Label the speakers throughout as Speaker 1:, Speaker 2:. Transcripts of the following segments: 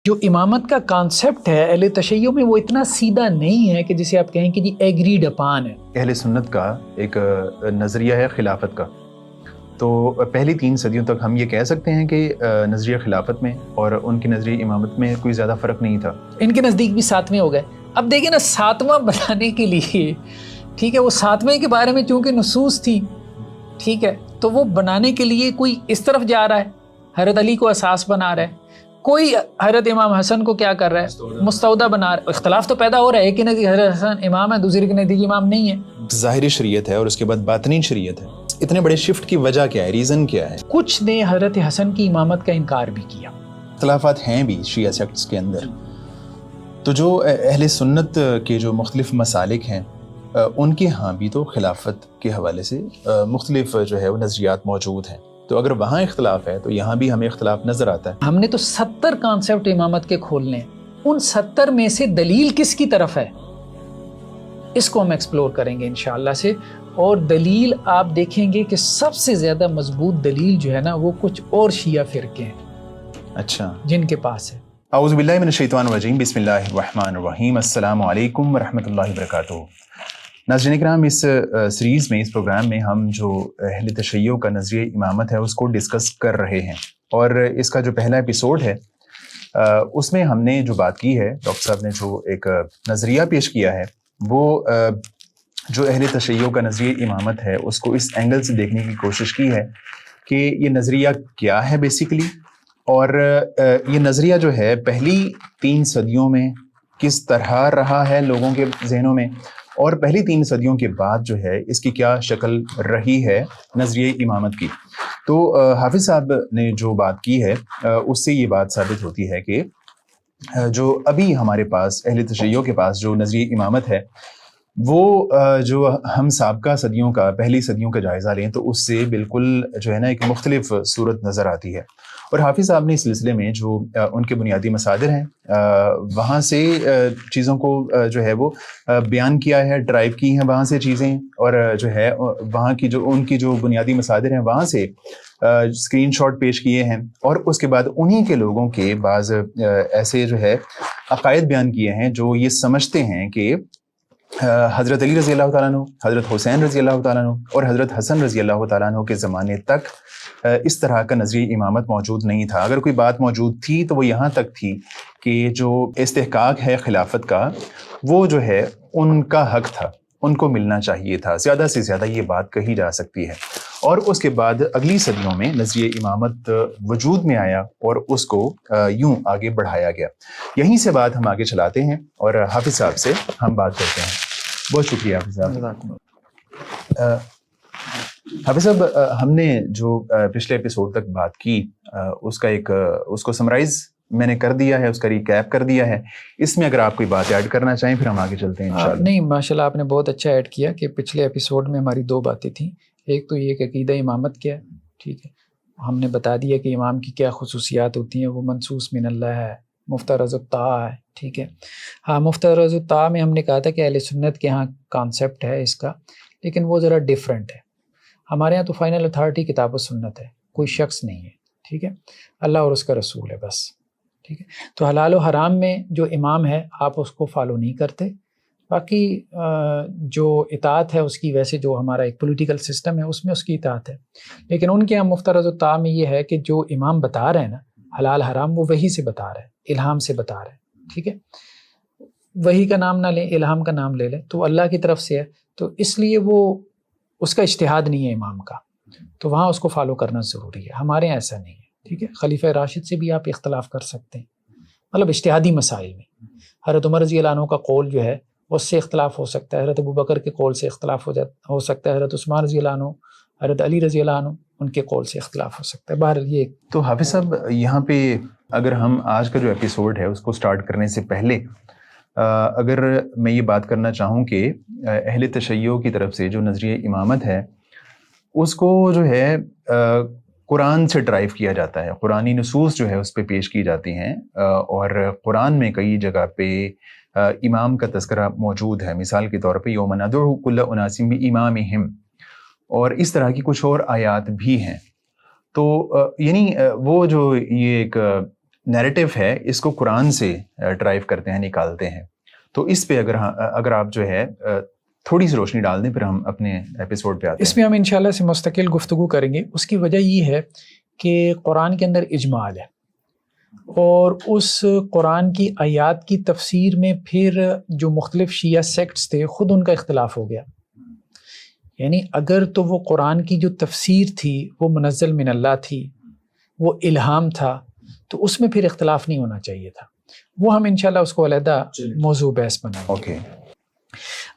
Speaker 1: جو امامت کا کانسیپٹ ہے اہل تشیع میں وہ اتنا سیدھا نہیں ہے کہ جسے آپ کہیں کہ جی ایگریڈ اپان ہے۔
Speaker 2: اہل سنت کا ایک نظریہ ہے خلافت کا، تو پہلی 3 صدیوں تک ہم یہ کہہ سکتے ہیں کہ نظریہ خلافت میں اور ان کے نظریہ امامت میں کوئی زیادہ فرق نہیں تھا۔
Speaker 1: ان کے نزدیک بھی 7ویں ہو گئے۔ اب دیکھیں نا 7واں بنانے کے لیے، ٹھیک ہے، وہ 7ویں کے بارے میں چونکہ نصوص تھی، ٹھیک ہے، تو وہ بنانے کے لیے کوئی اس طرف جا رہا ہے، حضرت علی کو اساس بنا رہا ہے، کوئی حضرت امام حسن کو کیا کر رہا ہے، مستودع بنا رہا ہے۔ اختلاف تو پیدا ہو رہا ہے کہ نہیں حضرت حسن امام ہے، دوسرے کے نزدیک امام نہیں ہے۔
Speaker 2: ظاہری شریعت ہے اور اس کے بعد باطنی شریعت ہے، اتنے بڑے شفٹ کی وجہ کیا ہے، ریزن کیا ہے؟
Speaker 1: کچھ نے حضرت حسن کی امامت کا انکار بھی کیا۔
Speaker 2: اختلافات ہیں بھی شیعہ سیکٹس کے اندر، تو جو اہل سنت کے جو مختلف مسالک ہیں ان کے ہاں بھی تو خلافت کے حوالے سے مختلف جو ہے وہ نظریات موجود ہیں، تو اگر وہاں اختلاف ہے تو یہاں بھی ہمیں اختلاف نظر آتا ہے۔
Speaker 1: ہم نے تو 70 کانسیپٹ امامت کے کھولنے ہیں، ان 70 میں سے دلیل کس کی طرف ہے اس کو ہم ایکسپلور کریں گے انشاءاللہ سے، اور دلیل آپ دیکھیں گے کہ سب سے زیادہ مضبوط دلیل جو ہے نا وہ کچھ اور شیعہ فرقے ہیں
Speaker 2: اچھا
Speaker 1: جن کے پاس ہے۔
Speaker 2: اعوذ باللہ من الشیطان الرجیم، بسم اللہ الرحمن الرحیم، السلام علیکم ورحمۃ اللہ وبرکاتہ۔ ناظرین کرام، اس سیریز میں، اس پروگرام میں ہم جو اہل تشیع کا نظریہ امامت ہے اس کو ڈسکس کر رہے ہیں، اور اس کا جو پہلا ایپیسوڈ ہے اس میں ہم نے جو بات کی ہے، ڈاکٹر صاحب نے جو ایک نظریہ پیش کیا ہے، وہ جو اہل تشیع کا نظریہ امامت ہے اس کو اس اینگل سے دیکھنے کی کوشش کی ہے کہ یہ نظریہ کیا ہے بیسیکلی، اور یہ نظریہ جو ہے پہلی 3 صدیوں میں کس طرح رہا ہے لوگوں کے ذہنوں میں، اور پہلی 3 صدیوں کے بعد جو ہے اس کی کیا شکل رہی ہے نظریہ امامت کی۔ تو حافظ صاحب نے جو بات کی ہے اس سے یہ بات ثابت ہوتی ہے کہ جو ابھی ہمارے پاس اہل تشیع کے پاس جو نظریہ امامت ہے وہ جو ہم سابقہ صدیوں کا، پہلی صدیوں کا جائزہ لیں تو اس سے بالکل جو ہے نا ایک مختلف صورت نظر آتی ہے، اور حافظ صاحب نے اس سلسلے میں جو ان کے بنیادی مصادر ہیں وہاں سے چیزوں کو جو ہے وہ بیان کیا ہے، ڈرائیو کی ہیں وہاں سے چیزیں، اور جو ہے وہاں کی جو ان کی جو بنیادی مصادر ہیں وہاں سے اسکرین شاٹ پیش کیے ہیں، اور اس کے بعد انہی کے لوگوں کے بعض ایسے جو ہے عقائد بیان کیے ہیں جو یہ سمجھتے ہیں کہ حضرت علی رضی اللہ تعالیٰ عنہ، حضرت حسین رضی اللہ تعالیٰ عنہ اور حضرت حسن رضی اللہ تعالیٰ عنہ کے زمانے تک اس طرح کا نظریہ امامت موجود نہیں تھا۔ اگر کوئی بات موجود تھی تو وہ یہاں تک تھی کہ جو استحقاق ہے خلافت کا وہ جو ہے ان کا حق تھا، ان کو ملنا چاہیے تھا، زیادہ سے زیادہ یہ بات کہی جا سکتی ہے، اور اس کے بعد اگلی صدیوں میں نظریہ امامت وجود میں آیا اور اس کو یوں آگے بڑھایا گیا۔ یہیں سے بات ہم آگے چلاتے ہیں اور حافظ صاحب سے ہم بات کرتے ہیں۔ بہت شکریہ حافظ صاحب۔ حافظ صاحب، ہم نے جو پچھلے ایپیسوڈ تک بات کی اس کو سمرائز میں نے کر دیا ہے، اس کا ریکیپ کر دیا ہے، اس میں اگر آپ کوئی بات ایڈ کرنا چاہیں پھر ہم آگے چلتے ہیں انشاءاللہ۔
Speaker 1: نہیں، ماشاءاللہ آپ نے بہت اچھا ایڈ کیا کہ پچھلے ایپیسوڈ میں ہماری 2 باتیں تھیں، ایک تو یہ کہ عقیدہ امامت کیا ہے، ٹھیک ہے، ہم نے بتا دیا کہ امام کی کیا خصوصیات ہوتی ہیں، وہ منصوص من اللہ ہے، مفترض الطاعہ ہے، ٹھیک ہے۔ ہاں، مفترض الطاعہ میں ہم نے کہا تھا کہ اہل سنت کے ہاں کانسیپٹ ہے اس کا، لیکن وہ ذرا ڈیفرنٹ ہے۔ ہمارے یہاں تو فائنل اتھارٹی کتاب و سنت ہے، کوئی شخص نہیں ہے، ٹھیک ہے، اللہ اور اس کا رسول ہے بس، ٹھیک ہے۔ تو حلال و حرام میں جو امام ہے آپ اس کو فالو نہیں کرتے، باقی جو اطاعت ہے اس کی، ویسے جو ہمارا ایک پولیٹیکل سسٹم ہے اس میں اس کی اطاعت ہے، لیکن ان کے یہاں مفترض الطاعہ میں یہ ہے کہ جو امام بتا رہے ہیں نا حلال حرام، وہ وحی سے بتا رہے ہیں، الہام سے بتا رہے ہیں، ٹھیک ہے۔ وحی کا نام نہ لیں، الہام کا نام لے لیں، تو اللہ کی طرف سے ہے، تو اس لیے وہ اس کا اجتہاد نہیں ہے امام کا، تو وہاں اس کو فالو کرنا ضروری ہے۔ ہمارے یہاں ایسا نہیں ہے، ٹھیک ہے۔ خلیفہ راشد سے بھی آپ اختلاف کر سکتے ہیں، مطلب اجتہادی مسائل میں حضرت عمر رضی اللہ عنہ کا قول جو ہے اس سے اختلاف ہو سکتا ہے، حضرت ابوبکر کے قول سے اختلاف ہو سکتا ہے، حضرت عثمان رضی اللہ عنہ، حضرت علی رضی اللہ عنہ، ان کے قول سے اختلاف ہو سکتا ہے۔ بہرحال یہ
Speaker 2: تو حافظ صاحب، یہاں پہ اگر ہم آج کا جو ایپیسوڈ ہے اس کو سٹارٹ کرنے سے پہلے اگر میں یہ بات کرنا چاہوں کہ اہل تشیع کی طرف سے جو نظریہ امامت ہے اس کو جو ہے قرآن سے ڈرائیو کیا جاتا ہے، قرآنی نصوص جو ہے اس پہ پیش کی جاتی ہیں، اور قرآن میں کئی جگہ پہ امام کا تذکرہ موجود ہے، مثال کے طور پہ یوم ندعو کل اناس بامامہم، اور اس طرح کی کچھ اور آیات بھی ہیں۔ تو یعنی وہ جو یہ ایک نیریٹو ہے اس کو قرآن سے ڈرائیو کرتے ہیں, نکالتے ہیں. تو اس پہ اگر آپ جو ہے تھوڑی سی روشنی ڈال دیں, پھر ہم اپنے ایپیسوڈ پہ آتے ہیں.
Speaker 1: اس میں ہم انشاءاللہ سے مستقل گفتگو کریں گے. اس کی وجہ یہ ہے کہ قرآن کے اندر اجمال ہے, اور اس قرآن کی آیات کی تفسیر میں پھر جو مختلف شیعہ سیکٹس تھے خود ان کا اختلاف ہو گیا. یعنی اگر تو وہ قرآن کی جو تفسیر تھی وہ منزل من اللہ تھی, وہ الہام تھا, تو اس میں پھر اختلاف نہیں ہونا چاہیے تھا. وہ ہم انشاءاللہ اس کو علیحدہ موضوع بحث بنائیں گے.
Speaker 2: اوکے.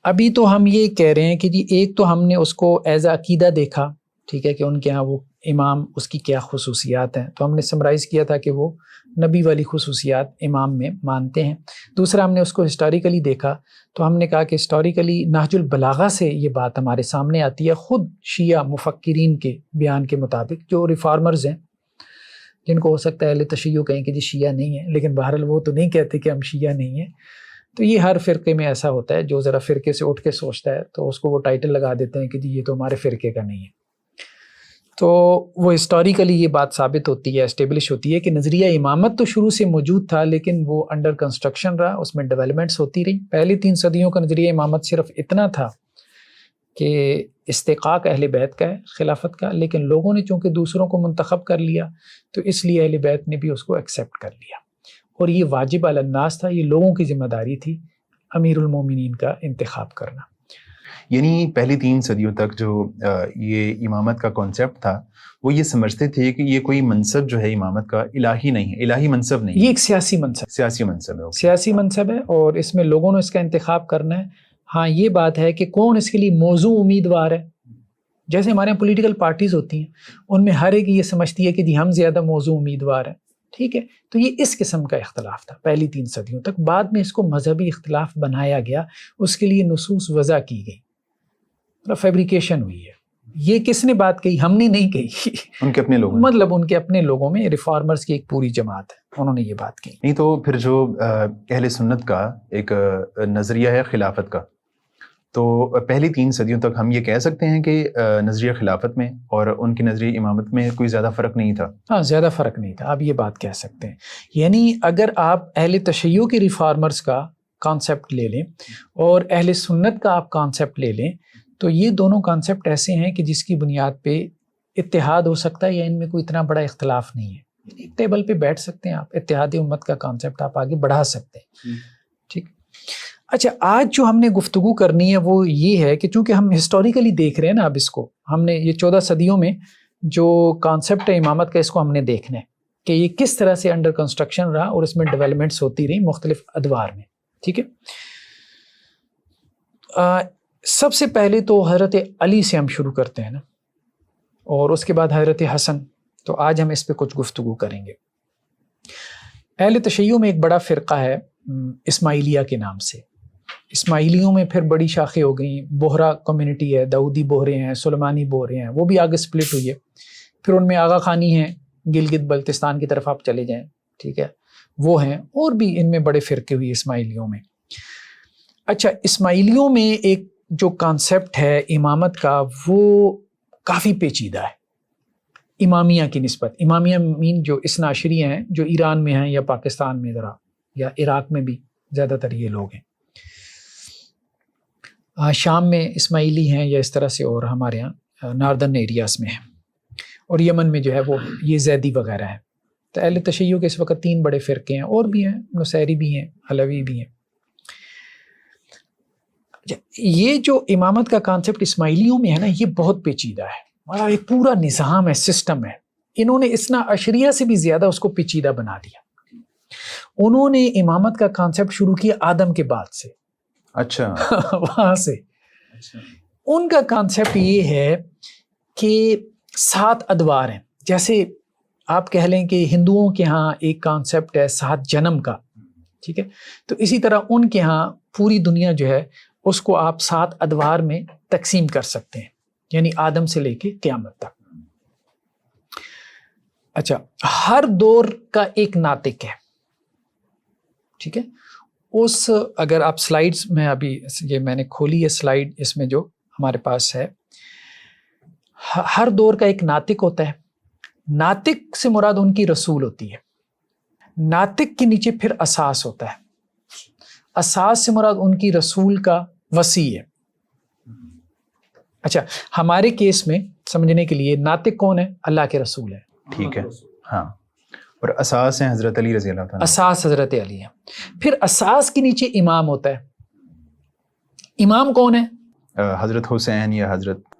Speaker 1: ابھی تو ہم یہ کہہ رہے ہیں کہ جی ایک تو ہم نے اس کو ایز اے عقیدہ دیکھا, ٹھیک ہے, کہ ان کے ہاں وہ امام اس کی کیا خصوصیات ہیں. تو ہم نے سمرائز کیا تھا کہ وہ نبی والی خصوصیات امام میں مانتے ہیں. دوسرا ہم نے اس کو ہسٹوریکلی دیکھا, تو ہم نے کہا کہ ہسٹوریکلی نہج البلاغہ سے یہ بات ہمارے سامنے آتی ہے, خود شیعہ مفکرین کے بیان کے مطابق, جو ریفارمرز ہیں, جن کو ہو سکتا ہے اہل تشیع کہیں کہ جی شیعہ نہیں ہے, لیکن بہرحال وہ تو نہیں کہتے کہ ہم شیعہ نہیں ہیں. تو یہ ہر فرقے میں ایسا ہوتا ہے, جو ذرا فرقے سے اٹھ کے سوچتا ہے تو اس کو وہ ٹائٹل لگا دیتے ہیں کہ جی یہ تو ہمارے فرقے کا نہیں ہے. تو وہ ہسٹوریکلی یہ بات ثابت ہوتی ہے, اسٹیبلش ہوتی ہے کہ نظریہ امامت تو شروع سے موجود تھا, لیکن وہ انڈر کنسٹرکشن رہا, اس میں ڈیولپمنٹس ہوتی رہی. پہلی 3 صدیوں کا نظریہ امامت صرف اتنا تھا کہ استحقاق اہل بیت کا ہے خلافت کا, لیکن لوگوں نے چونکہ دوسروں کو منتخب کر لیا تو اس لیے اہل بیت نے بھی اس کو ایکسیپٹ کر لیا, اور یہ واجب علی الناس تھا, یہ لوگوں کی ذمہ داری تھی امیر المومنین کا انتخاب کرنا.
Speaker 2: یعنی پہلی 3 صدیوں تک جو یہ امامت کا کانسیپٹ تھا, وہ یہ سمجھتے تھے کہ یہ کوئی منصب جو ہے امامت کا الہی نہیں ہے, الہی منصب نہیں,
Speaker 1: یہ ایک سیاسی منصب,
Speaker 2: سیاسی منصب ہے.
Speaker 1: سیاسی منصب ہے, اور اس میں لوگوں نے اس کا انتخاب کرنا ہے. ہاں یہ بات ہے کہ کون اس کے لیے موضوع امیدوار ہے. جیسے ہمارے یہاں پولیٹیکل پارٹیز ہوتی ہیں, ان میں ہر ایک یہ سمجھتی ہے کہ جی ہم زیادہ موضوع امیدوار ہیں, ٹھیک ہے. تو یہ اس قسم کا اختلاف تھا پہلی 3 صدیوں تک. بعد میں اس کو مذہبی اختلاف بنایا گیا, اس کے لیے نصوص وضع کی گئی, فیبریکیشن ہوئی ہے. یہ کس نے بات کہی؟ ہم نے نہیں کہی,
Speaker 2: ان کے اپنے لوگ,
Speaker 1: مطلب ان کے اپنے لوگوں میں ریفارمرز کی ایک پوری جماعت ہے, انہوں نے یہ بات کہی.
Speaker 2: نہیں تو پھر جو اہل سنت کا ایک نظریہ ہے خلافت کا, تو پہلی 3 صدیوں تک ہم یہ کہہ سکتے ہیں کہ نظریہ خلافت میں اور ان کے نظریہ امامت میں کوئی زیادہ فرق نہیں تھا.
Speaker 1: ہاں زیادہ فرق نہیں تھا, آپ یہ بات کہہ سکتے ہیں. یعنی اگر آپ اہل تشیع کے ریفارمرز کا کانسیپٹ لے لیں اور اہل سنت کا آپ کانسیپٹ لے لیں, تو یہ دونوں کانسیپٹ ایسے ہیں کہ جس کی بنیاد پہ اتحاد ہو سکتا ہے, یا ان میں کوئی اتنا بڑا اختلاف نہیں ہے. ایک ٹیبل پہ بیٹھ سکتے ہیں آپ, اتحاد امت کا کانسیپٹ آپ آگے بڑھا سکتے ہیں, ٹھیک. اچھا, آج جو ہم نے گفتگو کرنی ہے وہ یہ ہے کہ چونکہ ہم ہسٹوریکلی دیکھ رہے ہیں نا, اب اس کو ہم نے یہ 14 صدیوں میں جو کانسیپٹ ہے امامت کا, اس کو ہم نے دیکھنا ہے کہ یہ کس طرح سے انڈر کنسٹرکشن رہا اور اس میں ڈیولپمنٹس ہوتی رہی مختلف ادوار میں, ٹھیک ہے. سب سے پہلے تو حضرت علی سے ہم شروع کرتے ہیں نا, اور اس کے بعد حضرت حسن. تو آج ہم اس پہ کچھ گفتگو کریں گے. اہل تشیع میں ایک بڑا فرقہ ہے اسماعیلیہ کے نام سے. اسماعیلیوں میں پھر بڑی شاخیں ہو گئیں, بوہرا کمیونٹی ہے, داؤدی بوہرے ہیں, سلیمانی بوہرے ہیں, وہ بھی آگے سپلٹ ہوئی ہے. پھر ان میں آغا خانی ہیں, گلگت بلتستان کی طرف آپ چلے جائیں, ٹھیک ہے, وہ ہیں, اور بھی ان میں بڑے فرقے ہوئی اسماعیلیوں میں. اچھا, اسماعیلیوں میں ایک جو کانسیپٹ ہے امامت کا وہ کافی پیچیدہ ہے امامیہ کی نسبت. امامیہ مین جو اثنا عشریہ ہیں, جو ایران میں ہیں یا پاکستان میں ذرا یا عراق میں بھی زیادہ تر یہ لوگ ہیں. شام میں اسماعیلی ہیں یا اس طرح سے, اور ہمارے یہاں ناردرن ایریاز میں ہیں, اور یمن میں جو ہے وہ یہ زیدی وغیرہ ہے. تو اہل تشیع کے اس وقت 3 بڑے فرقے ہیں, اور بھی ہیں, نصیری بھی ہیں, علوی بھی ہیں. یہ جو امامت کا کانسیپٹ اسماعیلیوں میں ہے نا, یہ بہت پیچیدہ ہے, اور ایک پورا نظام ہے, سسٹم ہے. انہوں نے اثنا عشریہ سے بھی زیادہ اس کو پیچیدہ بنا دیا. انہوں نے امامت کا کانسیپٹ شروع کیا آدم کے بعد سے.
Speaker 2: اچھا,
Speaker 1: وہاں سے ان کا کانسیپٹ یہ ہے کہ 7 ادوار ہیں. جیسے آپ کہہ لیں کہ ہندوؤں کے ہاں ایک کانسیپٹ ہے 7 جنم کا, ٹھیک ہے, تو اسی طرح ان کے ہاں پوری دنیا جو ہے اس کو آپ 7 ادوار میں تقسیم کر سکتے ہیں, یعنی آدم سے لے کے قیامت تک. اچھا, ہر دور کا ایک ناطق ہے, ٹھیک ہے. اس اگر آپ سلائیڈز میں, ابھی یہ میں نے کھولی ہے سلائیڈ, اس میں جو ہمارے پاس ہے, ہر دور کا ایک ناطق ہوتا ہے. ناطق سے مراد ان کی رسول ہوتی ہے. ناطق کے نیچے پھر اساس ہوتا ہے. اساس سے مراد ان کی رسول کا وسیع ہے. اچھا ہمارے کیس میں سمجھنے کے لیے ناطق کون ہے؟ اللہ کے رسول ہے.
Speaker 2: ٹھیک ہے ہاں. اور اساس ہیں حضرت علی رضی اللہ تعالیٰ.
Speaker 1: اساس حضرت علی ہے. پھر اساس کے نیچے امام ہوتا ہے. امام کون ہے؟
Speaker 2: حضرت حسین یا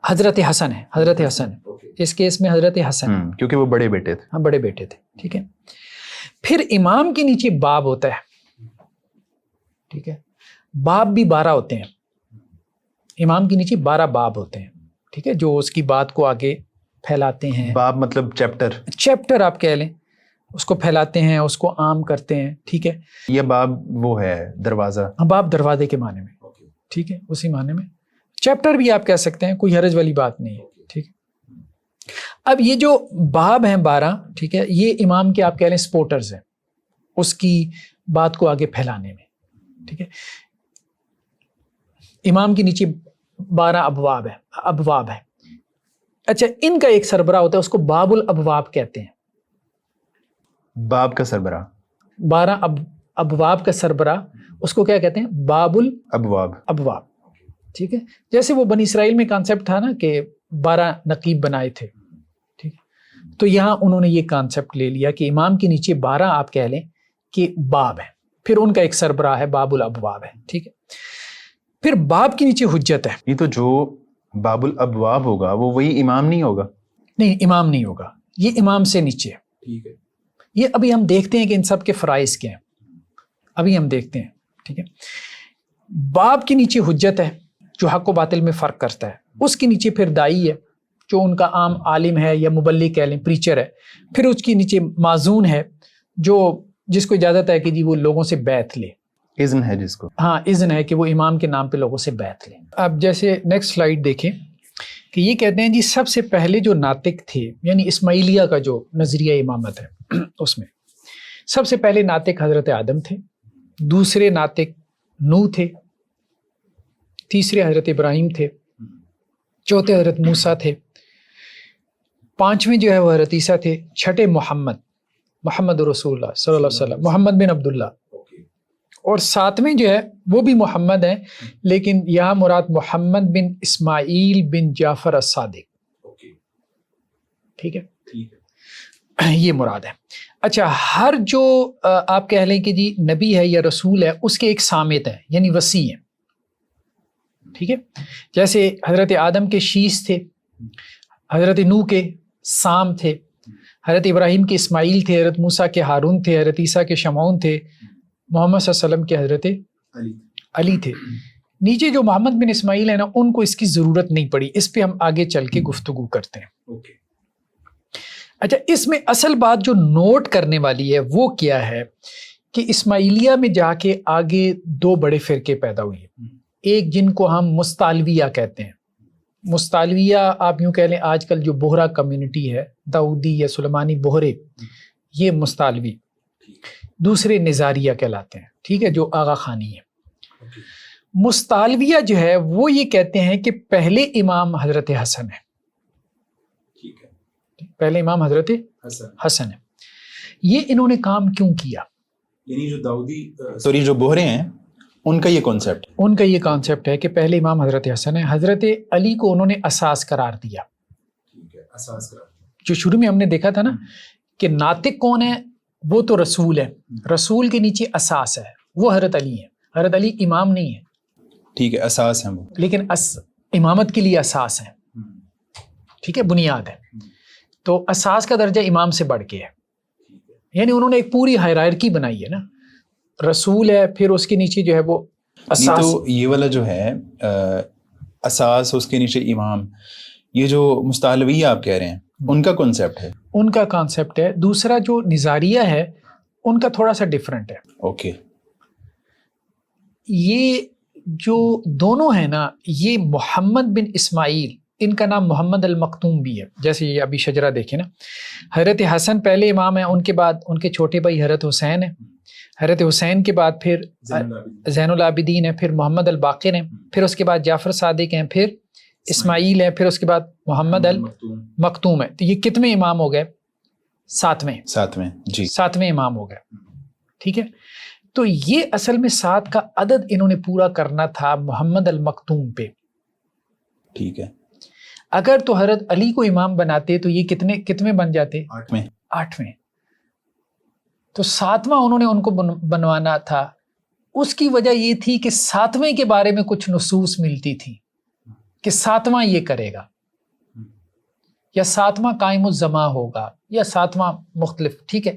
Speaker 1: حضرت حسن ہے. حضرت حسن اس کیس میں حضرت حسن
Speaker 2: کیونکہ وہ بڑے بیٹے تھے.
Speaker 1: ہاں بڑے بیٹے تھے. ٹھیک ہے. پھر امام کے نیچے باب ہوتا ہے. ٹھیک ہے. باب بھی 12 ہوتے ہیں. امام کے نیچے 12 باب ہوتے ہیں. ٹھیک ہے. جو اس کی بات کو آگے پھیلاتے ہیں.
Speaker 2: باب مطلب
Speaker 1: چیپٹر آپ کہہ لیں. اس کو پھیلاتے ہیں, اس کو عام کرتے ہیں. ٹھیک ہے.
Speaker 2: یہ باب وہ ہے دروازہ.
Speaker 1: باب دروازے کے معنی میں. ٹھیک ہے. اسی معنی میں چیپٹر بھی آپ کہہ سکتے ہیں, کوئی حرج والی بات نہیں ہے. ٹھیک ہے. اب یہ جو باب ہیں 12, ٹھیک ہے, یہ امام کے آپ کہہ لیں سپورٹرز ہیں اس کی بات کو آگے پھیلانے میں. ٹھیک ہے. امام کے نیچے 12 ابواب ہے. اچھا ان کا ایک سربراہ ہوتا ہے, اس کو باب الابواب کہتے ہیں.
Speaker 2: باب کا سربراہ
Speaker 1: 12 ابواب کا سربراہ اس کو کیا کہتے ہیں؟ باب الابواب. ٹھیک ہے. جیسے وہ بنی اسرائیل میں کانسیپٹ تھا نا کہ 12 نقیب بنائے تھے. ٹھیک ہے. تو یہاں انہوں نے یہ کانسیپٹ لے لیا کہ امام کے نیچے 12 آپ کہہ لیں کہ باب ہے, پھر ان کا ایک سربراہ ہے, باب الابواب ہے. ٹھیک ہے. پھر باب کے نیچے حجت ہے.
Speaker 2: یہ تو جو باب الابواب ہوگا وہ وہی امام نہیں ہوگا؟
Speaker 1: نہیں امام نہیں ہوگا, یہ امام سے نیچے ہے.
Speaker 2: ٹھیک ہے.
Speaker 1: یہ ابھی ہم دیکھتے ہیں کہ ان سب کے فرائض کیا ہیں, ابھی ہم دیکھتے ہیں. ٹھیک ہے. باب کے نیچے حجت ہے جو حق و باطل میں فرق کرتا ہے. اس کے نیچے پھر دائی ہے جو ان کا عام عالم ہے یا مبلغ کہہ لیں, پریچر ہے. پھر اس کے نیچے معزون ہے جس کو اجازت ہے کہ جی وہ لوگوں سے بیعت لے.
Speaker 2: اذن ہے جس کو,
Speaker 1: ہاں اذن ہے کہ وہ امام کے نام پہ لوگوں سے بیعت لے. اب جیسے نیکسٹ سلائیڈ دیکھیں کہ یہ کہتے ہیں جی سب سے پہلے جو ناطق تھے یعنی اسماعیلیہ کا جو نظریہ امامت ہے اس میں سب سے پہلے ناطق حضرت آدم تھے, دوسرے ناطق نوح تھے, تیسرے حضرت ابراہیم تھے, چوتھے حضرت موسیٰ تھے, پانچویں جو ہے وہ حضرت عیسیٰ تھے, چھٹے محمد رسول اللہ صلی اللہ علیہ وسلم, محمد بن عبداللہ, اور ساتویں جو ہے وہ بھی محمد ہیں لیکن یہاں مراد محمد بن اسماعیل بن جعفر الصادق. ٹھیک ہے, یہ مراد ہے. اچھا ہر جو آپ کہہ لیں کہ جی نبی ہے یا رسول ہے اس کے ایک سامت ہیں یعنی وسیع ہیں. ٹھیک ہے. جیسے حضرت آدم کے شیش تھے, حضرت نوح کے سام تھے, حضرت ابراہیم کے اسماعیل تھے, حضرت موسیٰ کے ہارون تھے, حضرت عیسیٰ کے شمعون تھے, محمد صلی اللہ علیہ وسلم کے حضرت علی تھے. نیچے جو محمد بن اسماعیل ہیں نا ان کو اس کی ضرورت نہیں پڑی, اس پہ ہم آگے چل کے گفتگو کرتے ہیں. اچھا اس میں اصل بات جو نوٹ کرنے والی ہے وہ کیا ہے کہ اسماعیلیہ میں جا کے آگے 2 بڑے فرقے پیدا ہوئے. ایک جن کو ہم مستالویہ کہتے ہیں. مستالویہ آپ یوں کہہ لیں آج کل جو بوہرا کمیونٹی ہے, داؤدی یا سلیمانی بوہرے, یہ مستالوی. دوسرے نظاریہ کہلاتے ہیں. ٹھیک ہے, جو آغا خانی ہے. مستالویہ جو ہے وہ یہ کہتے ہیں کہ پہلے امام حضرت حسن ہے. پہلے امام حضرت حسن ہے. یہ انہوں نے کام کیوں کیا؟
Speaker 2: یعنی جو داؤدی جو بوہرے ہیں ان کا یہ کانسیپٹ
Speaker 1: ہے کہ پہلے امام حضرت حسن ہے. حضرت علی کو انہوں نے اساس قرار دیا. جو شروع میں ہم نے دیکھا تھا نا کہ ناطق کون ہے, وہ تو رسول ہے, رسول کے نیچے اساس ہے, وہ حضرت علی ہے. حضرت علی امام نہیں ہے.
Speaker 2: ٹھیک ہے, اساس ہیں وہ,
Speaker 1: لیکن امامت کے لیے اساس ہے. ٹھیک ہے, بنیاد ہے. تو اساس کا درجہ امام سے بڑھ کے ہے. یعنی انہوں نے ایک پوری ہائرارکی بنائی ہے نا, رسول ہے, پھر اس کے نیچے جو ہے وہ اساس.
Speaker 2: تو یہ والا جو ہے اساس, اس کے نیچے امام, یہ جو مستالویہ آپ کہہ رہے ہیں ان کا کانسیپٹ ہے.
Speaker 1: ان کا کانسیپٹ ہے. دوسرا جو نظاریہ ہے ان کا تھوڑا سا ڈیفرنٹ ہے.
Speaker 2: اوکے.
Speaker 1: یہ جو دونوں ہیں نا, یہ محمد بن اسماعیل, ان کا نام محمد المختوم بھی ہے. جیسے یہ ابھی شجرہ دیکھیں نا, حضرت حسن پہلے امام ہیں, ان کے بعد ان کے چھوٹے بھائی حضرت حسین ہیں, حضرت حسین کے بعد پھر زین العابدین ہیں, پھر محمد الباقر ہیں, پھر اس کے بعد جعفر صادق ہیں, پھر اسماعیل ہے, پھر اس کے بعد محمد المختوم ہے. تو یہ کتنے امام ہو گئے؟ 7ویں.
Speaker 2: جی
Speaker 1: 7ویں امام ہو گئے. ٹھیک ہے. تو یہ اصل میں 7 کا عدد انہوں نے پورا کرنا تھا محمد المختوم پہ.
Speaker 2: ٹھیک ہے.
Speaker 1: اگر تو حضرت علی کو امام بناتے تو یہ کتنے بن جاتے؟ 8ویں. تو 7واں انہوں نے ان کو بنوانا تھا. اس کی وجہ یہ تھی کہ 7ویں کے بارے میں کچھ نصوص ملتی تھی کہ 7واں یہ کرے گا یا 7واں قائم الزماں ہوگا یا 7واں مختلف. ٹھیک ہے.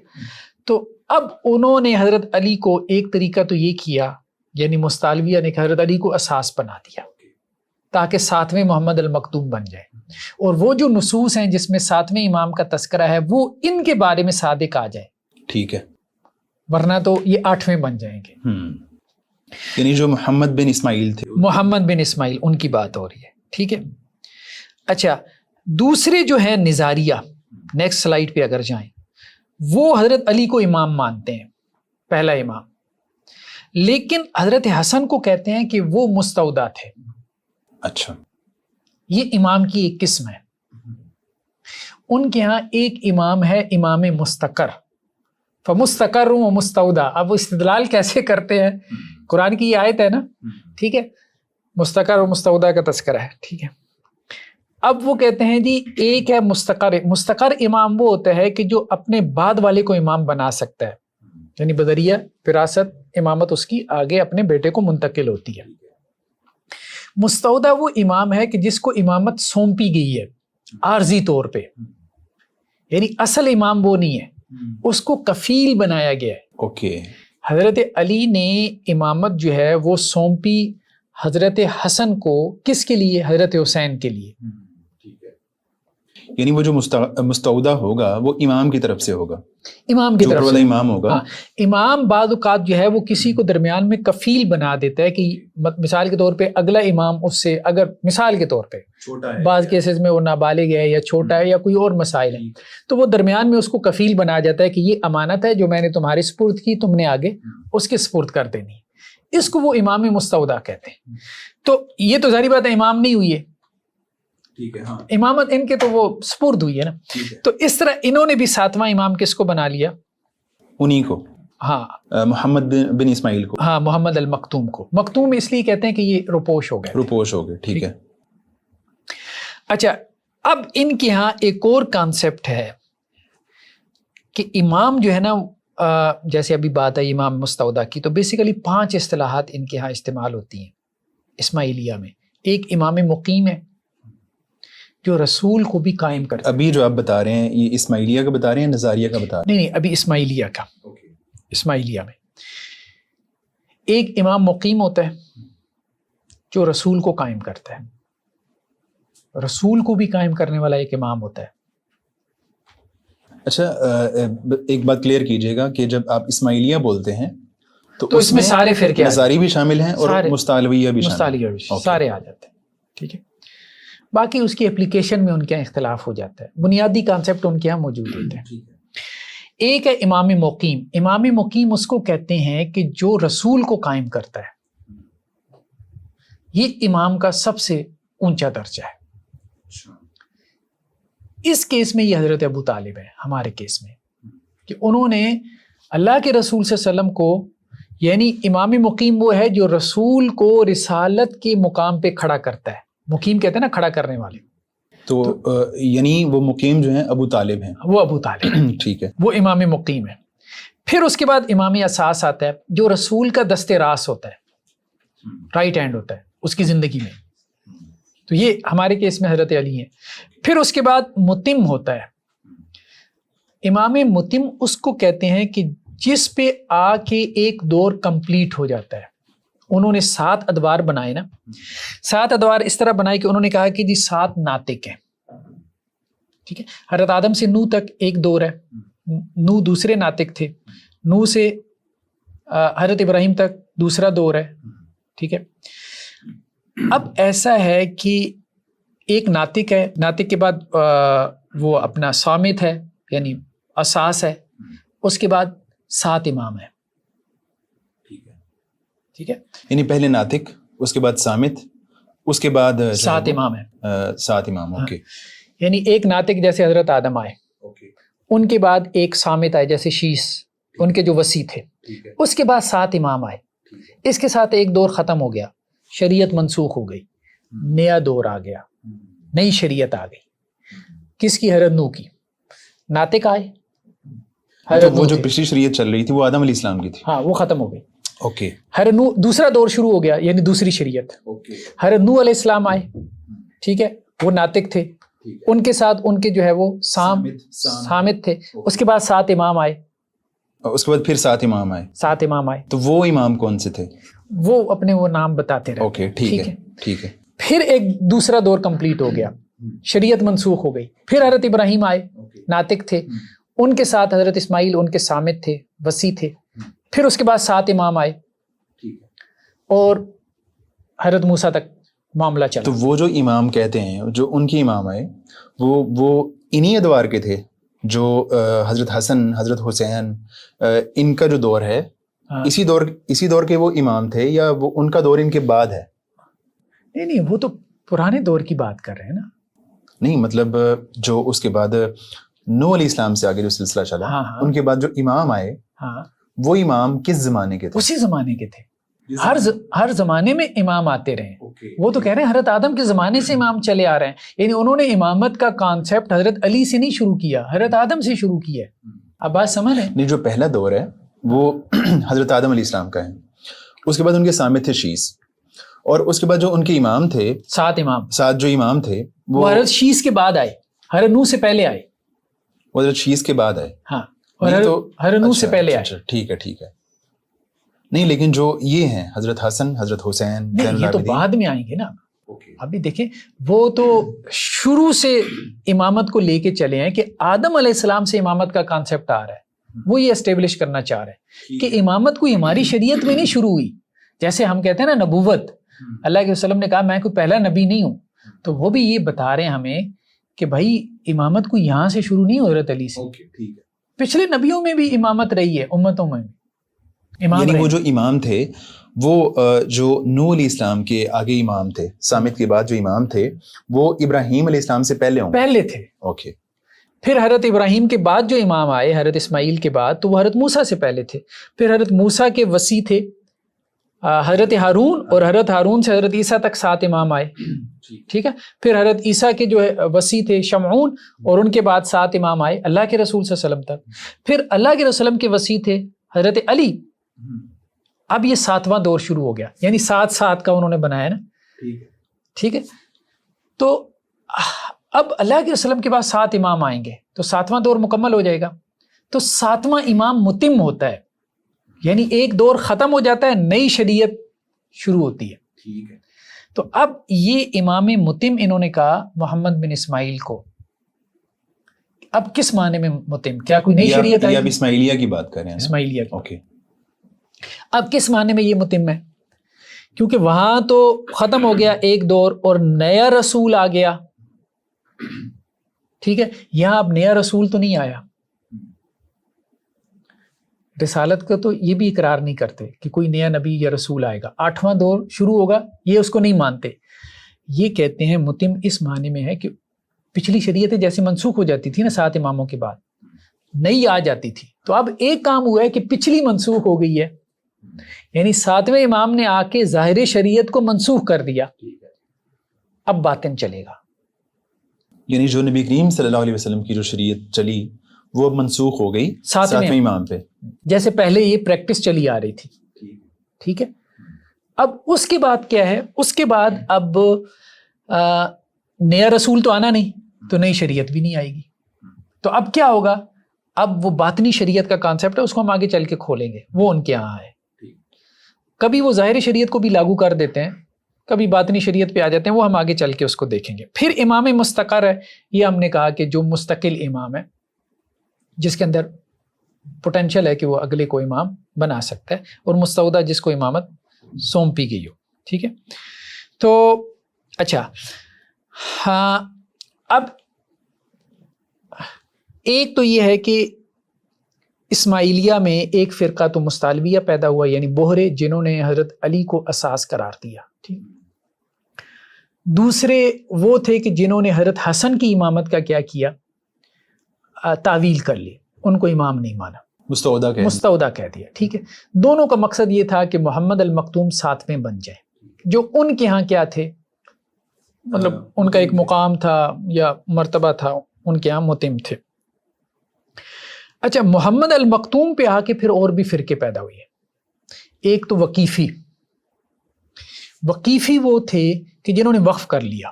Speaker 1: تو اب انہوں نے حضرت علی کو ایک طریقہ تو یہ کیا، یعنی مستعلویہ نے حضرت علی کو اساس بنا دیا تاکہ 7ویں محمد المکتوم بن جائے، اور وہ جو نصوص ہیں جس میں 7ویں امام کا تذکرہ ہے وہ ان کے بارے میں صادق آ جائے.
Speaker 2: ٹھیک ہے.
Speaker 1: ورنہ تو یہ 8ویں بن جائیں گے.
Speaker 2: یعنی جو محمد بن اسماعیل تھے،
Speaker 1: محمد بن اسماعیل، ان کی بات ہو رہی ہے. ٹھیک ہے. اچھا، دوسرے جو ہیں نظاریہ، نیکسٹ سلائیڈ پہ اگر جائیں، وہ حضرت علی کو امام مانتے ہیں، پہلا امام، لیکن حضرت حسن کو کہتے ہیں کہ وہ مستودع تھے.
Speaker 2: اچھا.
Speaker 1: یہ امام کی ایک قسم ہے. ان کے ہاں ایک امام ہے امام مستقر، فمستقر و مستودع. اب وہ استدلال کیسے کرتے ہیں؟ قرآن کی یہ آیت ہے نا، ٹھیک ہے، مستقر و مستودع کا تذکرہ ہے. ٹھیک ہے. اب وہ کہتے ہیں جی ایک ہے مستقر. مستقر امام وہ ہوتا ہے کہ جو اپنے بعد والے کو امام بنا سکتا ہے، یعنی بذریعہ وراثت امامت اس کی آگے اپنے بیٹے کو منتقل ہوتی ہے. مستودع وہ امام ہے کہ جس کو امامت سونپی گئی ہے عارضی طور پہ، یعنی اصل امام وہ نہیں ہے، اس کو کفیل بنایا گیا ہے.
Speaker 2: اوکے.
Speaker 1: حضرت علی نے امامت جو ہے وہ سونپی حضرت حسن کو، کس کے لیے؟ حضرت حسین کے لیے.
Speaker 2: یعنی وہ جو مستودع ہوگا وہ امام کی طرف سے ہوگا،
Speaker 1: امام کی طرف سے
Speaker 2: امام ہوگا.
Speaker 1: ہاں. امام بعض اوقات جو ہے وہ کسی کو درمیان میں کفیل بنا دیتا ہے کہ مثال کے طور پہ اگلا امام اس سے، اگر مثال کے طور پہ بعض کیسز میں وہ نابالغ ہے یا چھوٹا ہے یا کوئی اور مسائل ہیں، تو وہ درمیان میں اس کو کفیل بنا جاتا ہے کہ یہ امانت ہے جو میں نے تمہارے سپرد کی، تم نے آگے اس کے سپرد کر دینی. اس کو وہ امام مستودع کہتے ہیں. تو یہ تو ظاہری بات ہے امام نہیں ہوئی ہے،
Speaker 2: ٹھیک ہے. ہاں.
Speaker 1: امامت ان کے تو وہ سپرد ہوئی ہے نا. تو اس طرح انہوں نے بھی 7واں امام کس کو بنا لیا؟ انہی
Speaker 2: کو.
Speaker 1: ہاں،
Speaker 2: محمد بن اسماعیل کو.
Speaker 1: ہاں، محمد المختوم کو. مختوم اس لیے کہتے ہیں کہ یہ روپوش ہو گئے.
Speaker 2: روپوش ہو گئے. ٹھیک ہے.
Speaker 1: اچھا، اب ان کے ہاں ایک اور کانسیپٹ ہے کہ امام جو ہے نا، جیسے ابھی بات ہے امام مستودع کی، تو بیسیکلی 5 اصطلاحات ان کے ہاں استعمال ہوتی ہیں اسماعیلیہ میں. ایک امام مقیم ہے جو رسول کو بھی قائم کرتا ہے.
Speaker 2: ابھی جو آپ بتا رہے ہیں یہ اسماعیلیہ کا بتا رہے ہیں، نظاریہ کا بتا رہے ہیں؟
Speaker 1: نہیں، ابھی اسماعیلیہ کا. اسماعیلیہ میں ایک امام مقیم ہوتا ہے جو رسول کو قائم کرتا ہے. رسول کو بھی قائم کرنے والا ایک امام ہوتا ہے.
Speaker 2: اچھا، ایک بات کلیئر کیجئے گا کہ جب آپ اسماعیلیہ بولتے ہیں
Speaker 1: تو اس میں سارے فرقے،
Speaker 2: نظاری بھی شامل ہیں اور مستعلویہ بھی شامل ہیں،
Speaker 1: سارے آ جاتے ہیں. ٹھیک ہے. باقی اس کی اپلیکیشن میں ان کے اختلاف ہو جاتا ہے، بنیادی کانسیپٹ ان کے یہاں موجود ہوتے ہیں. ایک ہے امام مقیم. امام مقیم اس کو کہتے ہیں کہ جو رسول کو قائم کرتا ہے، یہ امام کا سب سے اونچا درجہ ہے. اس کیس میں یہ حضرت ابو طالب ہے. ہمارے کیس میں کہ انہوں نے اللہ کے رسول صلی اللہ علیہ وسلم کو، یعنی امام مقیم وہ ہے جو رسول کو رسالت کے مقام پہ کھڑا کرتا ہے. مقیم کہتے ہیں نا کھڑا کرنے والے.
Speaker 2: تو یعنی وہ مقیم جو ہیں ابو طالب ہیں.
Speaker 1: وہ ابو طالب.
Speaker 2: ٹھیک ہے.
Speaker 1: وہ امام مقیم ہے. پھر اس کے بعد امام اساس آتا ہے جو رسول کا دست راست ہوتا ہے، رائٹ ہینڈ ہوتا ہے اس کی زندگی میں. تو یہ ہمارے کیس میں حضرت علی ہیں. پھر اس کے بعد متم ہوتا ہے. امام متم اس کو کہتے ہیں کہ جس پہ آ کے ایک دور کمپلیٹ ہو جاتا ہے. انہوں نے 7 ادوار بنائے نا. 7 ادوار اس طرح بنائے کہ انہوں نے کہا کہ جی 7 ناطق ہیں. ٹھیک ہے. حضرت آدم سے نوح تک ایک دور ہے، نوح دوسرے ناطق تھے. نوح سے حضرت ابراہیم تک دوسرا دور ہے. ٹھیک ہے. اب ایسا ہے کہ ایک ناطق ہے، ناطق کے بعد وہ اپنا صامت ہے یعنی اساس ہے، اس کے بعد 7 امام ہے. ٹھیک ہے.
Speaker 2: یعنی پہلے ناطق، اس کے بعد صامت، اس کے بعد
Speaker 1: 7 امام ہیں.
Speaker 2: 7 امام. اوکے.
Speaker 1: یعنی ایک ناطق جیسے حضرت آدم آئے، ان کے بعد ایک صامت آئے جیسے شیس، ان کے جو وصی تھے. اس کے بعد 7 امام آئے. اس کے ساتھ ایک دور ختم ہو گیا, شریعت منسوخ ہو گئی, نیا دور آ گیا, نئی شریعت آ گئی. کس کی؟ حضرت نوح کی. ناطق آئے.
Speaker 2: وہ جو پچھلی شریعت چل رہی تھی وہ آدم علیہ السلام کی تھی.
Speaker 1: ہاں وہ ختم ہو گئی.
Speaker 2: اوکے.
Speaker 1: حضرت نوح دوسرا دور شروع ہو گیا, یعنی دوسری شریعت. حضرت نوح علیہ السلام آئے, ٹھیک ہے, وہ ناطق تھے. ان کے ساتھ ان کے جو ہے وہ صامت تھے. اس کے بعد 7 امام آئے.
Speaker 2: اس کے بعد پھر 7 امام آئے.
Speaker 1: 7 امام آئے.
Speaker 2: تو وہ امام کون سے تھے؟
Speaker 1: وہ اپنے وہ نام بتاتے رہے.
Speaker 2: اوکے ٹھیک ہے.
Speaker 1: پھر ایک دوسرا دور کمپلیٹ ہو گیا, شریعت منسوخ ہو گئی. پھر حضرت ابراہیم آئے, ناطق تھے. ان کے ساتھ حضرت اسماعیل ان کے صامت تھے, وسیع تھے. پھر اس کے بعد 7 امام آئے اور حضرت موسیٰ تک معاملہ چلا.
Speaker 2: تو وہ جو امام کہتے ہیں, جو ان کے امام آئے, وہ انہی ادوار کے تھے جو حضرت حسن, حضرت حسین, ان کا جو دور ہے اسی دور کے وہ امام تھے, یا وہ ان کا دور ان کے بعد ہے؟
Speaker 1: نہیں, وہ تو پرانے دور کی بات کر رہے ہیں نا.
Speaker 2: نہیں مطلب جو اس کے بعد نوح علیہ السلام سے آگے جو سلسلہ چلا, ان کے بعد جو امام آئے, وہ امام کس زمانے کے تھے؟
Speaker 1: اسی زمانے کے تھے. ہر زمانے میں امام آتے رہے. وہ تو کہہ رہے ہیں حضرت آدم کے زمانے سے امام چلے آ رہے ہیں. یعنی انہوں نے امامت کا کانسیپٹ حضرت علی سے نہیں شروع کیا, حضرت آدم سے شروع کیا ہے. اب بات سمجھ رہے ہیں؟
Speaker 2: نہیں, جو پہلا دور ہے وہ حضرت آدم علیہ السلام کا ہے. اس کے بعد ان کے صامت تھے شیس, اور اس کے بعد جو ان کے امام تھے 7 جو امام تھے
Speaker 1: وہ حضرت شیس کے بعد آئے. حضرت نوح سے پہلے آئے.
Speaker 2: وہ حضرت شیس کے بعد آئے.
Speaker 1: ہاں, حضرت نوح سے پہلے آئے.
Speaker 2: ٹھیک ہے. نہیں لیکن جو یہ ہیں حضرت حسن, حضرت حسین,
Speaker 1: یہ تو بعد میں آئیں گے نا. ابھی دیکھیں, وہ تو شروع سے امامت کو لے کے چلے ہیں کہ آدم علیہ السلام سے امامت کا کانسیپٹ آ رہا ہے. وہ یہ اسٹیبلش کرنا چاہ رہے ہیں کہ امامت کوئی ہماری شریعت میں نہیں شروع ہوئی. جیسے ہم کہتے ہیں نا نبوت, اللہ کے وسلم نے کہا میں کوئی پہلا نبی نہیں ہوں, تو وہ بھی یہ بتا رہے ہیں ہمیں کہ بھائی امامت کو یہاں سے شروع نہیں ہو حضرت علی سے. پچھلے نبیوں میں بھی امامت رہی ہے, امتوں میں بھی.
Speaker 2: یعنی وہ جو امام تھے وہ جو نوح علیہ السلام کے آگے امام تھے, صامت کے بعد جو امام تھے وہ ابراہیم علیہ السلام سے پہلے تھے.
Speaker 1: اوکے. پھر حضرت ابراہیم کے بعد جو امام آئے حضرت اسماعیل کے بعد, تو وہ حضرت موسیٰ سے پہلے تھے. پھر حضرت موسیٰ کے وسیع تھے حضرت ہارون, اور حضرت ہارون سے حضرت عیسیٰ تک 7 امام آئے. ٹھیک ہے. پھر حضرت عیسیٰ کے جو ہے وسیع تھے شمعون, اور ان کے بعد 7 امام آئے اللہ کے رسول صلی اللہ علیہ وسلم تک. پھر اللہ کے رسول کے وسیع تھے حضرت علی. اب یہ 7واں دور شروع ہو گیا, یعنی 7 کا انہوں نے بنایا نا. ٹھیک ہے. تو اب اللہ کے رسول کے بعد 7 امام آئیں گے تو 7واں دور مکمل ہو جائے گا. تو 7واں امام متم ہوتا ہے, یعنی ایک دور ختم ہو جاتا ہے, نئی شریعت شروع ہوتی ہے.
Speaker 2: ٹھیک ہے.
Speaker 1: تو اب یہ امام متم انہوں نے کہا محمد بن اسماعیل کو. اب کس معنی میں متم؟ کیا کوئی نئی شریعت ہے؟
Speaker 2: اب اسماعیلیہ کی بات کر رہے ہیں.
Speaker 1: اسماعیلیہ.
Speaker 2: اوکے.
Speaker 1: اب کس معنی میں یہ متم ہے؟ کیونکہ وہاں تو ختم ہو گیا ایک دور اور نیا رسول آ گیا. ٹھیک ہے. یہاں اب نیا رسول تو نہیں آیا. رسالت کا تو یہ بھی اقرار نہیں کرتے کہ کوئی نیا نبی یا رسول آئے گا. 8واں دور شروع ہوگا, یہ اس کو نہیں مانتے. یہ کہتے ہیں متم اس معنی میں ہے کہ پچھلی شریعتیں جیسے منسوخ ہو جاتی تھی نا 7 اماموں کے بعد, نئی آ جاتی تھی. تو اب ایک کام ہوا ہے کہ پچھلی منسوخ ہو گئی ہے, یعنی 7ویں امام نے آ کے ظاہر شریعت کو منسوخ کر دیا. اب باطن چلے گا.
Speaker 2: یعنی جو نبی کریم صلی اللہ علیہ وسلم کی جو شریعت چلی وہ اب منسوخ ہو گئی 7ویں امام پہ,
Speaker 1: جیسے پہلے یہ پریکٹس چلی آ رہی تھی. ٹھیک ہے. اب اس کے بعد کیا ہے؟ اس کے بعد اب نیا رسول تو آنا نہیں, تو نئی شریعت بھی نہیں آئے گی. تو اب کیا ہوگا؟ اب وہ باطنی شریعت کا کانسیپٹ ہے, اس کو ہم آگے چل کے کھولیں گے. وہ ان کے یہاں ہے. کبھی وہ ظاہر شریعت کو بھی لاگو کر دیتے ہیں, کبھی باطنی شریعت پہ آ جاتے ہیں, وہ ہم آگے چل کے اس کو دیکھیں گے. پھر امام مستقر ہے. یہ ہم نے کہا کہ جو مستقل امام ہے, جس کے اندر پوٹینشل ہے کہ وہ اگلے کو امام بنا سکتا ہے, اور مستودع جس کو امامت سونپی گئی ہو. ٹھیک ہے. تو اچھا, ہاں, اب ایک تو یہ ہے کہ اسماعیلیہ میں ایک فرقہ تو مستالویہ پیدا ہوا, یعنی بوہرے, جنہوں نے حضرت علی کو اساس قرار دیا. ٹھیک. دوسرے وہ تھے کہ جنہوں نے حضرت حسن کی امامت کا کیا تعویل کر لی, ان کو امام نہیں مانا. مستودع کہہ دیا. ٹھیک ہے, دونوں کا مقصد یہ تھا کہ محمد المختوم ساتویں بن جائے, جو ان کے ہاں کیا تھے, مطلب ان کا ایک مقام تھا یا مرتبہ تھا, ان کے ہاں متم تھے. اچھا, محمد المختوم پہ آ کے پھر اور بھی فرقے پیدا ہوئے. ایک تو وقیفی وہ تھے کہ جنہوں نے وقف کر لیا.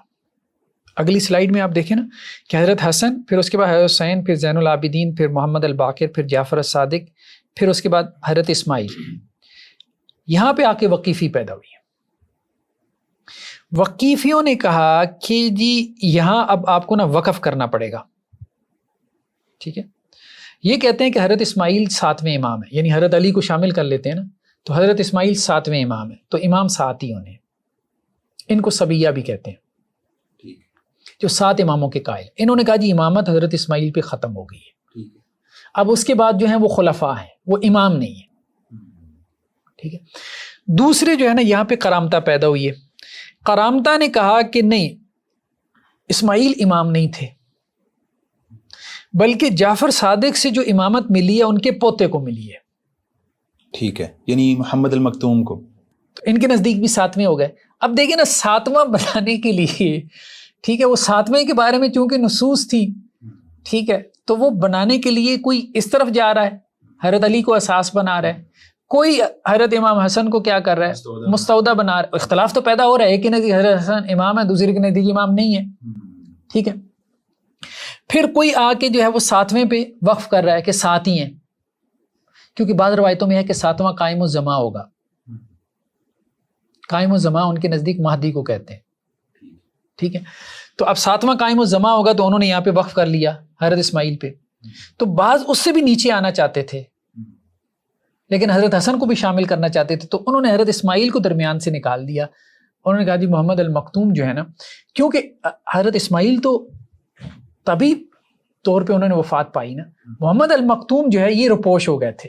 Speaker 1: اگلی سلائیڈ میں آپ دیکھیں نا کہ حضرت حسن, پھر اس کے بعد حضرت حسین, پھر زین العابدین, پھر محمد الباقر, پھر جعفر الصادق, پھر اس کے بعد حضرت اسماعیل. یہاں پہ آ کے وقیفی پیدا ہوئی ہے. وقیفیوں نے کہا کہ جی یہاں اب آپ کو نا وقف کرنا پڑے گا. ٹھیک ہے, یہ کہتے ہیں کہ حضرت اسماعیل 7ویں امام ہے, یعنی حضرت علی کو شامل کر لیتے ہیں نا, تو حضرت اسماعیل 7ویں امام ہے, تو امام 7 ہی ہونے. ان کو سبیہ بھی کہتے ہیں, جو 7 اماموں کے قائل. انہوں نے کہا جی امامت حضرت اسماعیل پہ ختم ہو گئی ہے, اب اس کے بعد جو ہیں وہ خلفاء ہیں, وہ امام نہیں ہے. ٹھیک ہے. دوسرے جو ہے نا یہاں پہ کرامتہ پیدا ہوئی ہے. کرامتہ نے کہا کہ نہیں, اسماعیل امام نہیں تھے, بلکہ جعفر صادق سے جو امامت ملی ہے ان کے پوتے کو ملی ہے.
Speaker 2: ٹھیک ہے, یعنی محمد المختوم کو.
Speaker 1: تو ان کے نزدیک بھی 7ویں ہو گئے. اب دیکھیں نا 7واں بنانے کے لیے, ٹھیک ہے, وہ 7ویں کے بارے میں چونکہ نصوص تھی, ٹھیک ہے, تو وہ بنانے کے لیے کوئی اس طرف جا رہا ہے, حضرت علی کو اساس بنا رہا ہے, کوئی حضرت امام حسن کو کیا کر رہا ہے, مستودع بنا رہا ہے. اختلاف تو پیدا ہو رہا ہے, ایک کے نزدیک حضرت حسن امام ہے, دوسرے کے نزدیک امام نہیں ہے. ٹھیک ہے, پھر کوئی آ کے جو ہے وہ 7ویں پہ وقف کر رہا ہے کہ 7 ہی ہیں, کیونکہ بعض روایتوں میں ہے کہ 7واں قائم الزماں ہوگا. قائم الزماں ان کے نزدیک مہدی کو کہتے ہیں. ٹھیک ہے, تو اب 7واں قائم الزماں ہوگا, تو انہوں نے یہاں پہ وقف کر لیا حضرت اسماعیل پہ. تو بعض اس سے بھی نیچے آنا چاہتے تھے, لیکن حضرت حسن کو بھی شامل کرنا چاہتے تھے, تو انہوں نے حضرت اسماعیل کو درمیان سے نکال دیا. انہوں نے کہا جی محمد المختوم جو ہے نا, کیونکہ حضرت اسماعیل تو طبی طور پہ انہوں نے وفات پائی نا, محمد المختوم جو ہے یہ رپوش ہو گئے تھے.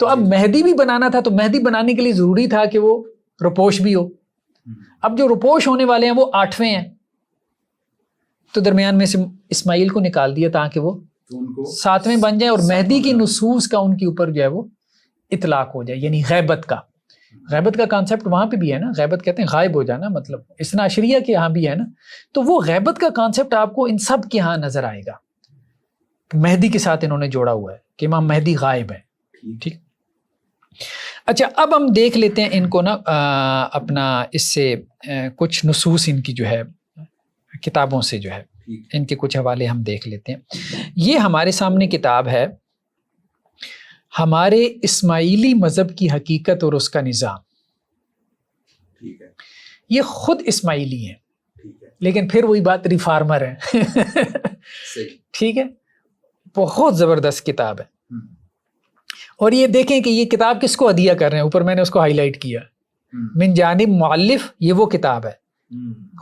Speaker 1: تو اب مہدی بھی بنانا تھا, تو مہدی بنانے کے لیے ضروری تھا کہ وہ رپوش بھی ہو. اب جو رپوش ہونے والے ہیں وہ 8ویں ہیں, تو درمیان میں سے اسماعیل کو نکال دیا تاکہ وہ 7ویں بن جائیں, اور مہدی کی نصوص کا ان کے اوپر جو ہے وہ اطلاق ہو جائے. یعنی غیبت کا کانسیپٹ وہاں پہ بھی ہے نا, غیبت کہتے ہیں غائب ہو جانا, مطلب اثنا عشریہ کے یہاں بھی ہے نا, تو وہ غیبت کا کانسیپٹ آپ کو ان سب کے یہاں نظر آئے گا. مہدی کے ساتھ انہوں نے جوڑا ہوا ہے کہ امام مہدی غائب ہے. ٹھیک. اچھا, اب ہم دیکھ لیتے ہیں ان کو نا اپنا اس سے کچھ نصوص ان کی جو ہے کتابوں سے جو ہے ان کے کچھ حوالے ہم دیکھ لیتے ہیں. یہ ہمارے سامنے کتاب ہے ہمارے اسماعیلی مذہب کی حقیقت اور اس کا نظام. یہ خود اسماعیلی ہیں, لیکن پھر وہی بات ریفارمر ہے. ٹھیک ہے, بہت زبردست کتاب ہے. اور یہ دیکھیں کہ یہ کتاب کس کو ہدیہ کر رہے ہیں, اوپر میں نے اس کو ہائی لائٹ کیا, من جانب مؤلف. یہ وہ کتاب ہے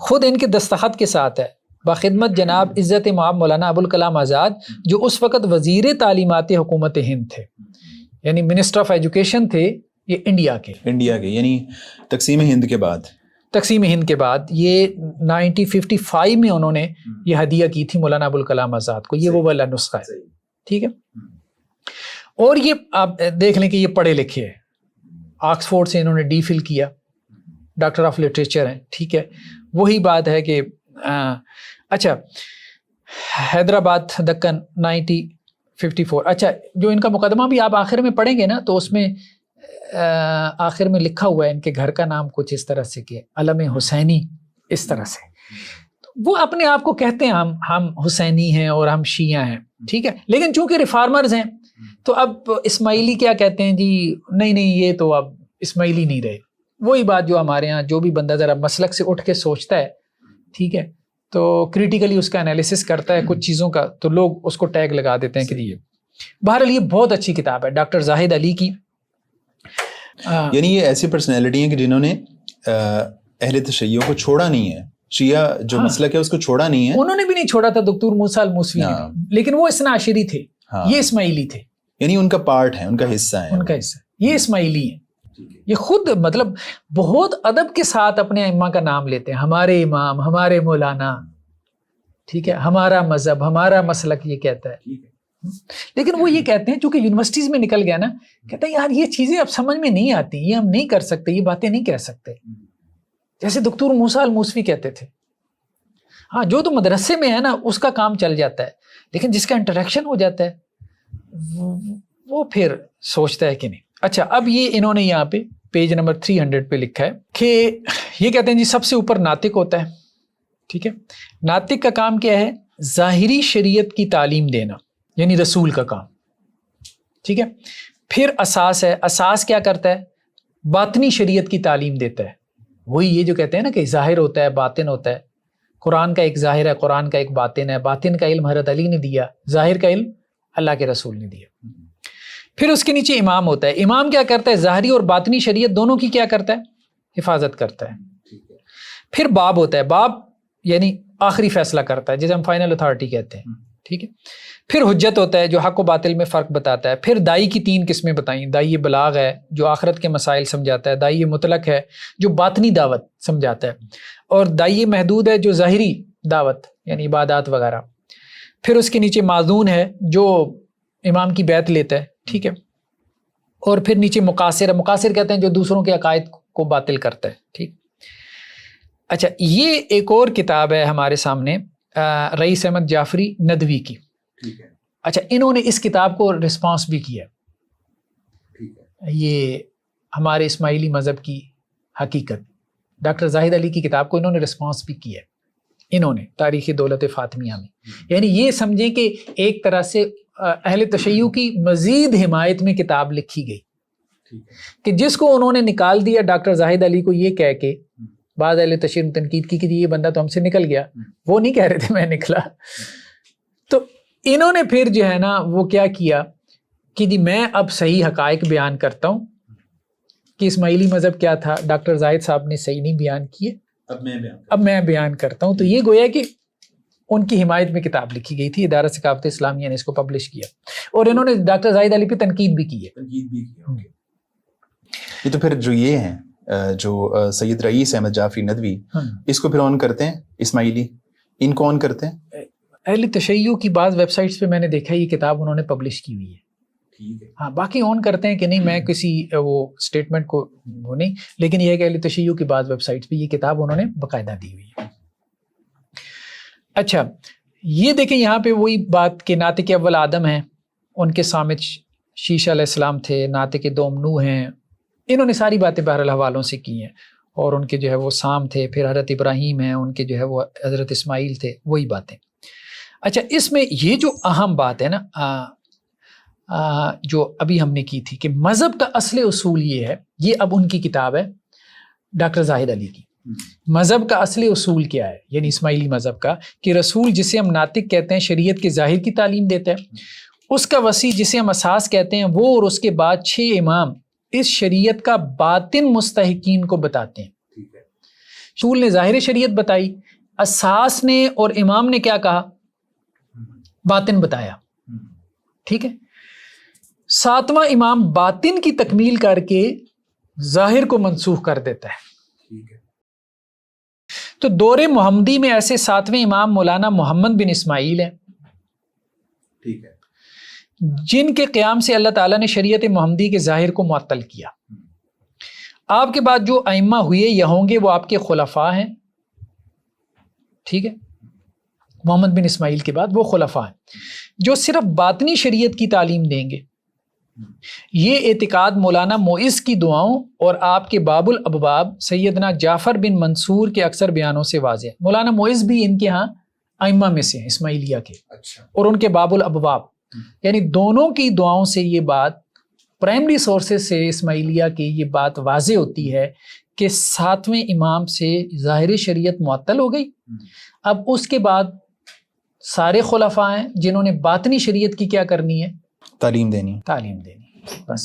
Speaker 1: خود ان کے دستخط کے ساتھ ہے, باخدمت جناب عزت مآب مولانا ابوالکلام آزاد, جو اس وقت وزیر تعلیمات حکومت ہند تھے, یعنی منسٹر آف ایجوکیشن تھے یہ انڈیا کے,
Speaker 2: یعنی تقسیم ہند کے بعد یہ 1955 میں انہوں نے یہ ہدیہ کی تھی مولانا ابوالکلام آزاد کو. یہ وہ والا نسخہ ہے. ٹھیک ہے, اور یہ آپ دیکھ لیں کہ یہ پڑھے لکھے ہیں, آکسفورڈ سے انہوں نے ڈی فل کیا, ڈاکٹر آف لٹریچر ہیں. ٹھیک ہے, وہی بات ہے کہ اچھا حیدرآباد دکن 1954. اچھا, جو ان کا مقدمہ بھی آپ آخر میں پڑھیں گے نا, تو اس میں آخر میں لکھا ہوا ہے ان کے گھر کا نام کچھ اس طرح سے کہ علم حسینی, اس طرح سے. وہ اپنے آپ کو کہتے ہیں ہم حسینی ہیں اور ہم شیعہ ہیں. ٹھیک ہے, لیکن چونکہ ریفارمرز ہیں تو اب اسماعیلی کیا کہتے ہیں جی, نہیں یہ تو اب اسماعیلی نہیں رہے. وہی بات جو ہمارے ہاں جو بھی بندہ ذرا مسلک سے اٹھ کے سوچتا ہے, ٹھیک ہے, تو کریٹیکلی اس کا انالیسس کرتا ہے کچھ چیزوں کا, تو لوگ اس کو ٹیگ لگا دیتے ہیں کہ یہ. بہرحال یہ بہت اچھی کتاب ہے ڈاکٹر زاہد علی کی. یعنی یہ ایسی پرسنالٹی ہیں کہ جنہوں نے اہل تشیع کو چھوڑا نہیں ہے, شیعہ جو مسلک ہے اس کو چھوڑا نہیں ہے.
Speaker 1: انہوں نے بھی نہیں چھوڑا تھا دکتور موسیٰ الموسوی نے, لیکن وہ اثنا عشری تھے, یہ اسماعیلی تھے.
Speaker 2: یعنی ان کا پارٹ ہے, ان کا حصہ ہے,
Speaker 1: ان کا حصہ. یہ اسماعیلی ہیں. یہ خود مطلب بہت ادب کے ساتھ اپنے ائمہ کا نام لیتے ہیں, ہمارے امام, ہمارے مولانا. ٹھیک ہے, ہمارا مذہب, ہمارا مسلک, یہ کہتا ہے. لیکن وہ یہ کہتے ہیں چونکہ یونیورسٹیز میں نکل گیا نا، کہتے ہیں یار یہ چیزیں اب سمجھ میں نہیں آتی، یہ ہم نہیں کر سکتے، یہ باتیں نہیں کہہ سکتے. جیسے دکتور موسیٰ الموسوی کہتے تھے، ہاں جو تو مدرسے میں ہے نا اس کا کام چل جاتا ہے، لیکن جس کا انٹریکشن ہو جاتا ہے وہ پھر سوچتا ہے کہ نہیں. اچھا اب یہ انہوں نے یہاں پہ پیج نمبر 300 پہ لکھا ہے کہ یہ کہتے ہیں جی سب سے اوپر ناطق ہوتا ہے. ٹھیک ہے، ناطق کا کام کیا ہے؟ ظاہری شریعت کی تعلیم دینا، یعنی رسول کا کام. ٹھیک ہے، پھر اساس ہے، اساس کیا کرتا ہے؟ باطنی شریعت کی تعلیم دیتا ہے. وہی یہ جو کہتے ہیں نا کہ ظاہر ہوتا ہے باطن ہوتا ہے، قرآن کا ایک ظاہر ہے، قرآن کا ایک باطن ہے. باطن کا علم حضرت علی نے دیا، ظاہر کا علم اللہ کے رسول نے دیا. پھر اس کے نیچے امام ہوتا ہے. امام کیا کرتا ہے؟ ظاہری اور باطنی شریعت دونوں کی کیا کرتا ہے؟ حفاظت کرتا ہے. پھر باب ہوتا ہے، باب یعنی آخری فیصلہ کرتا ہے، جسے ہم فائنل اتھارٹی کہتے ہیں. ٹھیک ہے، پھر حجت ہوتا ہے جو حق و باطل میں فرق بتاتا ہے. پھر دائی کی 3 قسمیں بتائیں. دائی بلاغ ہے جو آخرت کے مسائل سمجھاتا ہے. دائی مطلق ہے جو باطنی دعوت سمجھاتا ہے. اور دائی محدود ہے جو ظاہری دعوت یعنی عبادات وغیرہ. پھر اس کے نیچے معذون ہے جو امام کی بیعت لیتا ہے. ٹھیک ہے، اور پھر نیچے مقاصر ہے. مقاصر کہتے ہیں جو دوسروں کے عقائد کو باطل کرتا ہے. ٹھیک. اچھا یہ ایک اور کتاب ہے ہمارے سامنے رئیس احمد جعفری ندوی کی. اچھا انہوں نے اس کتاب کو رسپانس بھی کیا. یہ ہمارے اسماعیلی مذہب کی حقیقت، ڈاکٹر زاہد علی کی کتاب کو انہوں نے رسپانس بھی کیا. انہوں نے تاریخ دولت فاطمیہ میں، یعنی یہ سمجھیں کہ ایک طرح سے اہل تشیع کی مزید حمایت میں کتاب لکھی گئی کہ جس کو انہوں نے نکال دیا ڈاکٹر زاہد علی کو یہ کہہ کے. بعض اہل تشیع نے تنقید کی کہ یہ بندہ تو ہم سے نکل گیا، وہ نہیں کہہ رہے تھے میں نکلا. تو انہوں نے پھر جو ہے نا وہ کیا کیا کہ جی میں اب صحیح حقائق بیان کرتا ہوں کہ اسماعیلی مذہب کیا تھا، ڈاکٹر زاہد صاحب نے صحیح نہیں بیان کیے، اب میں بیان کرتا ہوں. تو یہ گویا کہ ان کی حمایت میں کتاب لکھی گئی تھی. ادارہ ثقافت اسلامیہ نے اس کو پبلش کیا اور انہوں نے ڈاکٹر زاہد علی پہ تنقید بھی کی ہے.
Speaker 2: یہ تو پھر جو یہ ہیں جو سید رئیس احمد جعفری ندوی، اس کو پھر آن کرتے ہیں اسماعیلی، ان کو آن کرتے ہیں.
Speaker 1: اہل تشیع کی بعض ویب سائٹس پہ میں نے دیکھا یہ کتاب انہوں نے پبلش کی ہوئی ہے. ہاں باقی آن کرتے ہیں کہ نہیں میں کسی وہ اسٹیٹمنٹ کو وہ نہیں، لیکن یہ ہے کہ اہل تشیع کی بعض ویب سائٹس پہ یہ کتاب انہوں نے باقاعدہ دی ہوئی ہے. اچھا یہ دیکھیں یہاں پہ وہی بات کہ ناطق اول آدم ہیں، ان کے سامت شیش علیہ السلام تھے، ناطق دوم نوح ہیں. انہوں نے ساری باتیں بہرحال حوالوں سے کی ہیں. اور ان کے جو ہے وہ سام تھے، پھر حضرت ابراہیم ہیں، ان کے جو ہے وہ حضرت اسماعیل تھے، وہی باتیں. اچھا اس میں یہ جو اہم بات ہے نا جو ابھی ہم نے کی تھی کہ مذہب کا اصل اصول یہ ہے، یہ اب ان کی کتاب ہے ڈاکٹر زاہد علی کی. مذہب کا اصل اصول کیا ہے، یعنی اسماعیلی مذہب کا، کہ رسول جسے ہم ناطق کہتے ہیں شریعت کے ظاہر کی تعلیم دیتا ہے. اس کا وسیع جسے ہم اساس کہتے ہیں وہ اور اس کے بعد 6 امام اس شریعت کا باطن مستحقین کو بتاتے ہیں. رسول نے ظاہر شریعت بتائی، اساس نے اور امام نے کیا کہا؟ باطن بتایا. ٹھیک ہے، 7واں امام باطن کی تکمیل کر کے ظاہر کو منسوخ کر دیتا ہے. تو دور محمدی میں ایسے 7ویں امام مولانا محمد بن اسماعیل ہیں، جن کے قیام سے اللہ تعالیٰ نے شریعت محمدی کے ظاہر کو معطل کیا. آپ کے بعد جو ائمہ ہوئے یا ہوں گے وہ آپ کے خلفاء ہیں. ٹھیک ہے، محمد بن اسماعیل کے بعد وہ خلفاء ہیں جو صرف باطنی شریعت کی تعلیم دیں گے. یہ اعتقاد مولانا معز کی دعاؤں اور آپ کے باب الابواب سیدنا جعفر بن منصور کے اکثر بیانوں سے واضح ہے. مولانا معز بھی ان کے ہاں ائمہ میں سے ہیں اسماعیلیہ کے، اور ان کے باب الابواب، یعنی دونوں کی دعاؤں سے یہ بات پرائمری سورسز سے اسماعیلیہ کی یہ بات واضح ہوتی ہے کہ 7ویں امام سے ظاہر شریعت معطل ہو گئی. اب اس کے بعد سارے خلفاء ہیں جنہوں نے باطنی شریعت کی کیا کرنی ہے؟ تعلیم دینی بس.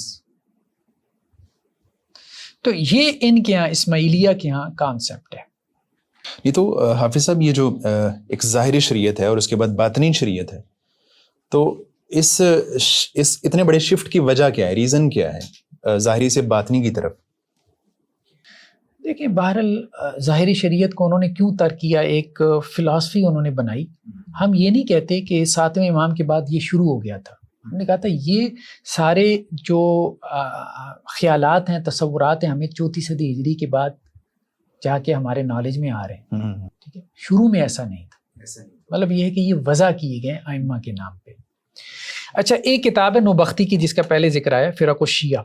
Speaker 1: تو یہ ان کے ہاں اسماعیلیہ کے ہاں کانسیپٹ ہے.
Speaker 2: یہ تو حافظ صاحب یہ جو ایک ظاہری شریعت ہے اور اس کے بعد باطنی شریعت ہے، تو اس اتنے بڑے شفٹ کی وجہ کیا ہے، ریزن کیا ہے ظاہری سے باطنی کی طرف؟
Speaker 1: دیکھیں بہرحال ظاہری شریعت کو انہوں نے کیوں ترک کیا، ایک فلاسفی انہوں نے بنائی. ہم یہ نہیں کہتے کہ 7ویں امام کے بعد یہ شروع ہو گیا تھا. ہم نے کہا تھا یہ سارے جو خیالات ہیں، تصورات ہیں، ہمیں 34 صدی ہجری کے بعد جا کے ہمارے نالج میں آ رہے ہیں. ٹھیک ہے، شروع میں ایسا نہیں تھا. مطلب یہ ہے کہ یہ وضع کیے گئے ائمہ کے نام پہ. اچھا، ایک کتاب ہے نوبختی کی جس کا پہلے ذکر آیا، فرق الشیعہ.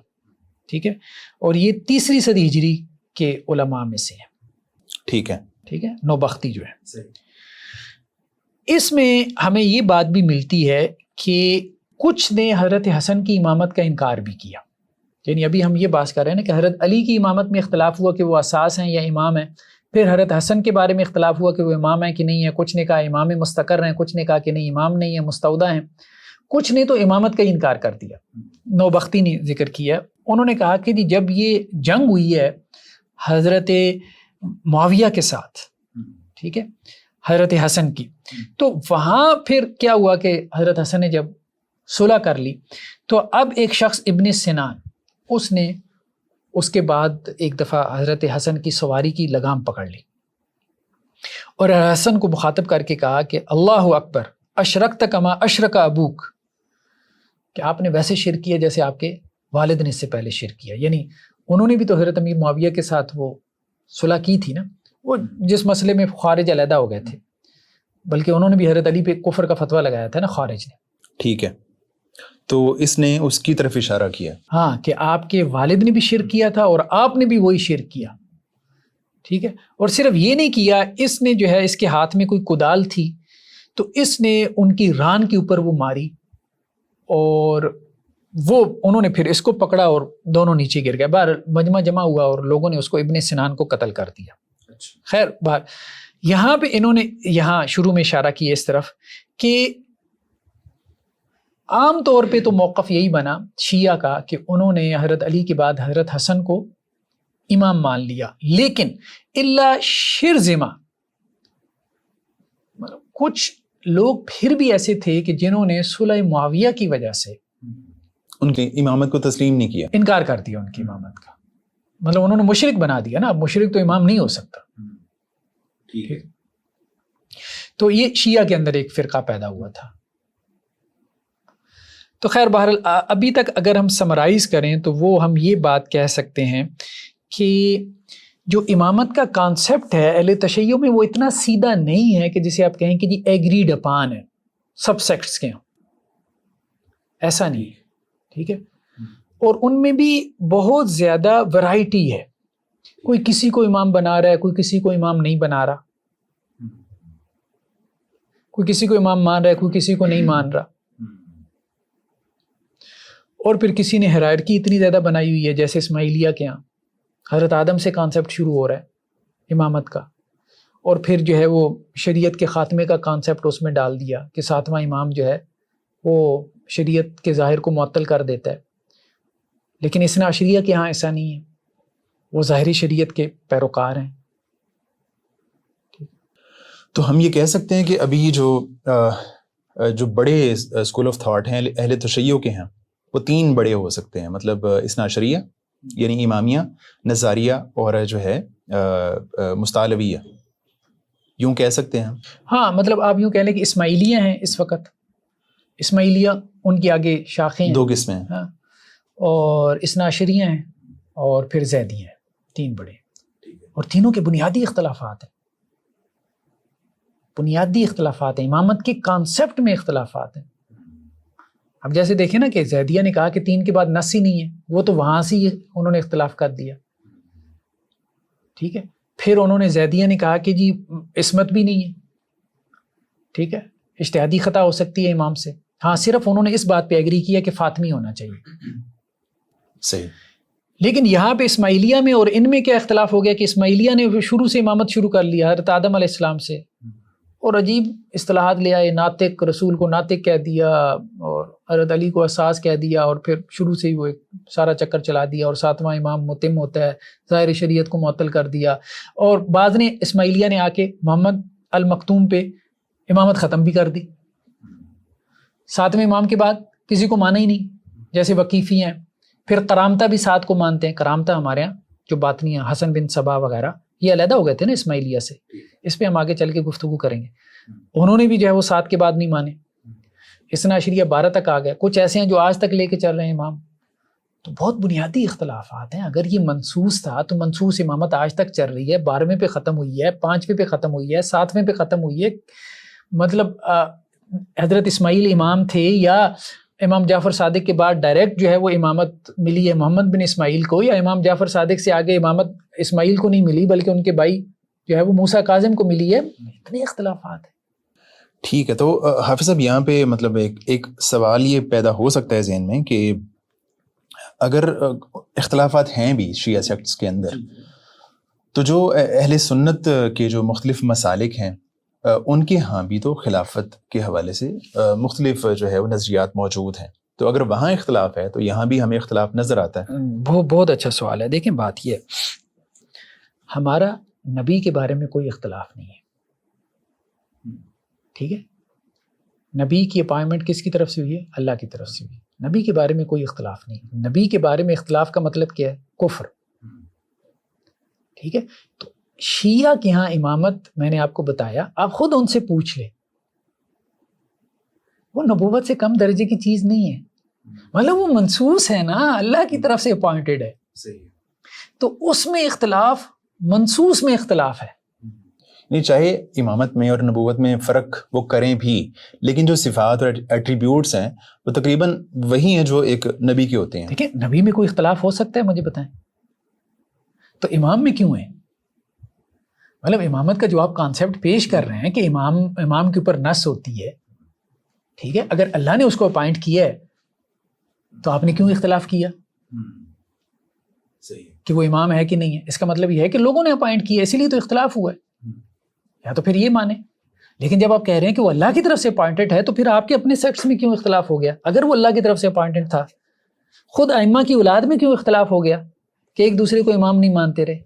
Speaker 1: ٹھیک ہے، اور یہ 3 صدی ہجری کے علماء میں سے ہے.
Speaker 2: ٹھیک ہے،
Speaker 1: ٹھیک ہے، نوبختی جو ہے. اس میں ہمیں یہ بات بھی ملتی ہے کہ کچھ نے حضرت حسن کی امامت کا انکار بھی کیا. یعنی ابھی ہم یہ بات کر رہے ہیں نا کہ حضرت علی کی امامت میں اختلاف ہوا کہ وہ اساس ہیں یا امام ہیں. پھر حضرت حسن کے بارے میں اختلاف ہوا کہ وہ امام ہیں کہ نہیں ہے. کچھ نے کہا امام مستقر ہیں، کچھ نے کہا کہ نہیں امام نہیں ہے، مستودع ہیں. کچھ نے تو امامت کا انکار کر دیا. نوبختی نے ذکر کیا، انہوں نے کہا کہ جب یہ جنگ ہوئی ہے حضرت معاویہ کے ساتھ، ٹھیک ہے، حضرت حسن کی، تو وہاں پھر کیا ہوا کہ حضرت حسن نے جب صلح کر لی تو اب ایک شخص ابن سنان، اس نے اس کے بعد ایک دفعہ حضرت حسن کی سواری کی لگام پکڑ لی اور حسن کو مخاطب کر کے کہا کہ اللہ اکبر، اشرکت کما اشرک ابوک، کہ آپ نے ویسے شرک کیا جیسے آپ کے والد نے اس سے پہلے شرک کیا. یعنی انہوں نے بھی تو حضرت امیر معاویہ کے ساتھ وہ صلح کی تھی نا، وہ جس مسئلے میں خارج علیحدہ ہو گئے تھے، بلکہ انہوں نے بھی حضرت علی پہ کفر کا فتویٰ لگایا تھا نا خارج نے.
Speaker 2: ٹھیک ہے، تو اس نے اس کی طرف اشارہ کیا،
Speaker 1: ہاں، کہ آپ کے والد نے بھی شرک کیا تھا اور آپ نے بھی وہی شرک کیا. ٹھیک ہے، اور صرف یہ نہیں کیا، اس نے جو ہے اس کے ہاتھ میں کوئی کدال تھی تو اس نے ان کی ران کے اوپر وہ ماری اور وہ انہوں نے پھر اس کو پکڑا اور دونوں نیچے گر گئے. باہر مجمع جمع ہوا اور لوگوں نے اس کو ابن سنان کو قتل کر دیا. خیر، باہر یہاں پہ انہوں نے یہاں شروع میں اشارہ کیا اس طرف کہ عام طور پہ تو موقف یہی بنا شیعہ کا کہ انہوں نے حضرت علی کے بعد حضرت حسن کو امام مان لیا، لیکن اللہ شرذمہ کچھ لوگ پھر بھی ایسے تھے کہ جنہوں نے صلح معاویہ کی وجہ سے
Speaker 2: ان کی امامت کو تسلیم نہیں کیا،
Speaker 1: انکار کر دیا ان کی امامت کا. مطلب انہوں نے مشرک بنا دیا نا، اب مشرک تو امام نہیں ہو سکتا.
Speaker 2: ٹھیک ہے،
Speaker 1: تو یہ شیعہ کے اندر ایک فرقہ پیدا ہوا تھا. تو خیر بہرحال ابھی تک اگر ہم سمرائز کریں تو وہ ہم یہ بات کہہ سکتے ہیں کہ جو امامت کا کانسیپٹ ہے اہل تشیع میں وہ اتنا سیدھا نہیں ہے کہ جسے آپ کہیں کہ جی ایگریڈ اپان ہے سب سیکٹس کے، ایسا نہیں ہے. ٹھیک ہے، اور ان میں بھی بہت زیادہ ورائٹی ہے. کوئی کسی کو امام بنا رہا ہے، کوئی کسی کو امام نہیں بنا رہا، کوئی کسی کو امام مان رہا ہے، کوئی کسی کو نہیں مان رہا. اور پھر کسی نے ہیرارکی اتنی زیادہ بنائی ہوئی ہے جیسے اسماعیلیہ کے ہاں حضرت آدم سے کانسیپٹ شروع ہو رہا ہے امامت کا، اور پھر جو ہے وہ شریعت کے خاتمے کا کانسیپٹ اس میں ڈال دیا کہ 7واں امام جو ہے وہ شریعت کے ظاہر کو معطل کر دیتا ہے. لیکن اثنا عشریہ کے ہاں ایسا نہیں ہے، وہ ظاہری شریعت کے پیروکار ہیں.
Speaker 2: تو ہم یہ کہہ سکتے ہیں کہ ابھی جو بڑے اسکول آف تھاٹ ہیں اہل تشیع کے ہیں وہ 3 بڑے ہو سکتے ہیں، مطلب اثنا عشریہ یعنی امامیہ، نظاریہ اور جو ہے مستعلویہ، یوں کہہ سکتے ہیں.
Speaker 1: ہاں، مطلب آپ یوں کہہ لیں کہ اسماعیلیہ ہیں اس وقت، اسماعیلیہ ان کی آگے شاخیں ہیں،
Speaker 2: 2 قسمیں ہیں،
Speaker 1: ہاں، اور اثنا عشریہ ہیں اور پھر زیدی ہیں، 3 بڑے. اور تینوں کے بنیادی اختلافات ہیں، بنیادی اختلافات ہیں، امامت کے کانسیپٹ میں اختلافات ہیں. اب جیسے دیکھیں نا کہ زیدیہ نے کہا کہ 3 کے بعد نص ہی نہیں ہے، وہ تو وہاں سے ہی انہوں نے اختلاف کر دیا. ٹھیک ہے، پھر انہوں نے زیدیہ نے کہا کہ جی عصمت بھی نہیں ہے. ٹھیک ہے، اجتہادی خطا ہو سکتی ہے امام سے. ہاں، صرف انہوں نے اس بات پہ ایگری کیا کہ فاطمی ہونا چاہیے.
Speaker 2: صحیح.
Speaker 1: لیکن یہاں پہ اسماعیلیہ میں اور ان میں کیا اختلاف ہو گیا کہ اسماعیلیہ نے شروع سے امامت شروع کر لیا حضرت آدم علیہ السلام سے، اور عجیب اصطلاحات لے آئے، ناطق، رسول کو ناطق کہہ دیا اور حضرت علی کو اساس کہہ دیا، اور پھر شروع سے ہی وہ ایک سارا چکر چلا دیا، اور 7واں امام متم ہوتا ہے، ظاہر شریعت کو معطل کر دیا. اور بعض نے اسماعیلیہ نے آ کے محمد المختوم پہ امامت ختم بھی کر دی. 7ویں امام کے بعد کسی کو مانا ہی نہیں، جیسے وقیفی ہیں. پھر کرامتہ بھی 7 کو مانتے ہیں، کرامتہ ہمارے ہاں جو باطنی ہیں، حسن بن صبا وغیرہ، یہ علیحدہ ہو گئے تھے نا اسماعیلیہ سے. اس پہ ہم آگے چل کے گفتگو کریں گے. انہوں نے بھی جو ہے وہ 7 کے بعد نہیں مانے. اثنا عشریہ 12 تک آ گئے، کچھ ایسے ہیں جو آج تک لے کے چل رہے ہیں امام. تو بہت بنیادی اختلافات ہیں. اگر یہ منسوس تھا تو منسوس امامت آج تک چل رہی ہے، 12ویں پہ ختم ہوئی ہے، 5ویں پہ ختم ہوئی ہے، 7ویں پہ ختم ہوئی ہے. مطلب حضرت اسماعیل امام تھے یا امام جعفر صادق کے بعد ڈائریکٹ جو ہے وہ امامت ملی ہے محمد بن اسماعیل کو، یا امام جعفر صادق سے آگے امامت اسماعیل کو نہیں ملی بلکہ ان کے بھائی جو ہے وہ موسیٰ کاظم کو ملی ہے. اتنے اختلافات ہیں.
Speaker 2: ٹھیک ہے. تو حافظ صاحب یہاں پہ مطلب ایک سوال یہ پیدا ہو سکتا ہے ذہن میں کہ اگر اختلافات ہیں بھی شیعہ سیکٹس کے اندر، تو جو اہل سنت کے جو مختلف مسالک ہیں ان کے ہاں بھی تو خلافت کے حوالے سے مختلف جو ہے وہ نظریات موجود ہیں. تو اگر وہاں اختلاف ہے تو یہاں بھی ہمیں اختلاف نظر آتا ہے.
Speaker 1: بہت اچھا سوال ہے. دیکھیں بات یہ ہمارا نبی کے بارے میں کوئی اختلاف نہیں ہے. ٹھیک ہے، نبی کی اپائنٹمنٹ کس کی طرف سے ہوئی ہے؟ اللہ کی طرف سے ہوئی ہے. نبی کے بارے میں کوئی اختلاف نہیں. نبی کے بارے میں اختلاف کا مطلب کیا ہے؟ کفر. ٹھیک ہے. تو شیعہ کے ہاں امامت میں نے آپ کو بتایا، آپ خود ان سے پوچھ لیں، وہ نبوت سے کم درجے کی چیز نہیں ہے. مطلب وہ منسوس ہے نا، اللہ کی طرف سے اپوائنٹڈ ہے. تو اس میں اختلاف، منسوس میں اختلاف ہے.
Speaker 2: نہیں، چاہے امامت میں اور نبوت میں فرق وہ کریں بھی، لیکن جو صفات اور ایٹریبیوٹس ہیں وہ تقریباً وہی ہیں جو ایک نبی کے ہوتے ہیں.
Speaker 1: دیکھیں نبی میں کوئی اختلاف ہو سکتا ہے؟ مجھے بتائیں. تو امام میں کیوں ہے؟ مطلب امامت کا جو آپ کانسیپٹ پیش کر رہے ہیں کہ امام کے اوپر نص ہوتی ہے، ٹھیک ہے، اگر اللہ نے اس کو اپائنٹ کیا ہے تو آپ نے کیوں اختلاف کیا کہ وہ امام ہے کہ نہیں ہے؟ اس کا مطلب یہ ہے کہ لوگوں نے اپائنٹ کیا اسی لیے تو اختلاف ہوا ہے. یا تو پھر یہ مانے. لیکن جب آپ کہہ رہے ہیں کہ وہ اللہ کی طرف سے اپوائنٹڈ ہے تو پھر آپ کے اپنے سیکٹس میں کیوں اختلاف ہو گیا؟ اگر وہ اللہ کی طرف سے اپوائنٹڈ تھا، خود ائمہ کی اولاد میں کیوں اختلاف ہو گیا کہ ایک دوسرے کو امام نہیں مانتے رہے؟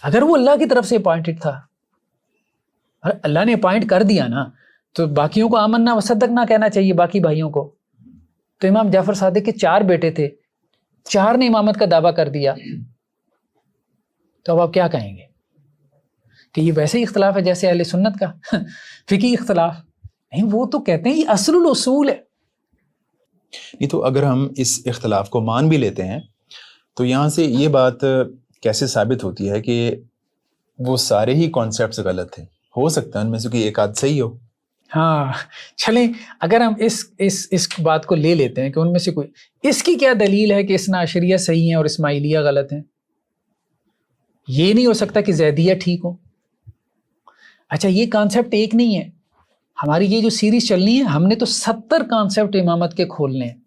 Speaker 1: اگر وہ اللہ کی طرف سے اپوائنٹڈ تھا، اللہ نے اپوائنٹ کر دیا نا، تو باقیوں کو آمنا وصدقنا کہنا چاہیے، باقی بھائیوں کو. تو امام جعفر صادق کے 4 بیٹے تھے، 4 نے امامت کا دعویٰ کر دیا، تو اب آپ کیا کہیں گے کہ یہ ویسے ہی اختلاف ہے جیسے اہل سنت کا فقہی اختلاف؟ نہیں، وہ تو کہتے ہیں یہ اصل الاصول ہے.
Speaker 2: نہیں، تو اگر ہم اس اختلاف کو مان بھی لیتے ہیں تو یہاں سے یہ بات کیسے ثابت ہوتی ہے کہ وہ سارے ہی کانسیپٹس غلط تھے؟ ہو سکتا ہے ان میں سے کوئی ایک آدھ صحیح ہو.
Speaker 1: ہاں چلیں، اگر ہم اس بات کو لے لیتے ہیں کہ ان میں سے کوئی، اس کی کیا دلیل ہے کہ اثنا عشریہ صحیح ہیں اور اسماعیلیہ غلط ہیں؟ یہ نہیں ہو سکتا کہ زیدیہ ٹھیک ہو. اچھا، یہ کانسیپٹ ایک نہیں ہے، ہماری یہ جو سیریز چلنی ہے ہم نے تو 70 کانسیپٹ امامت کے کھولنے ہیں.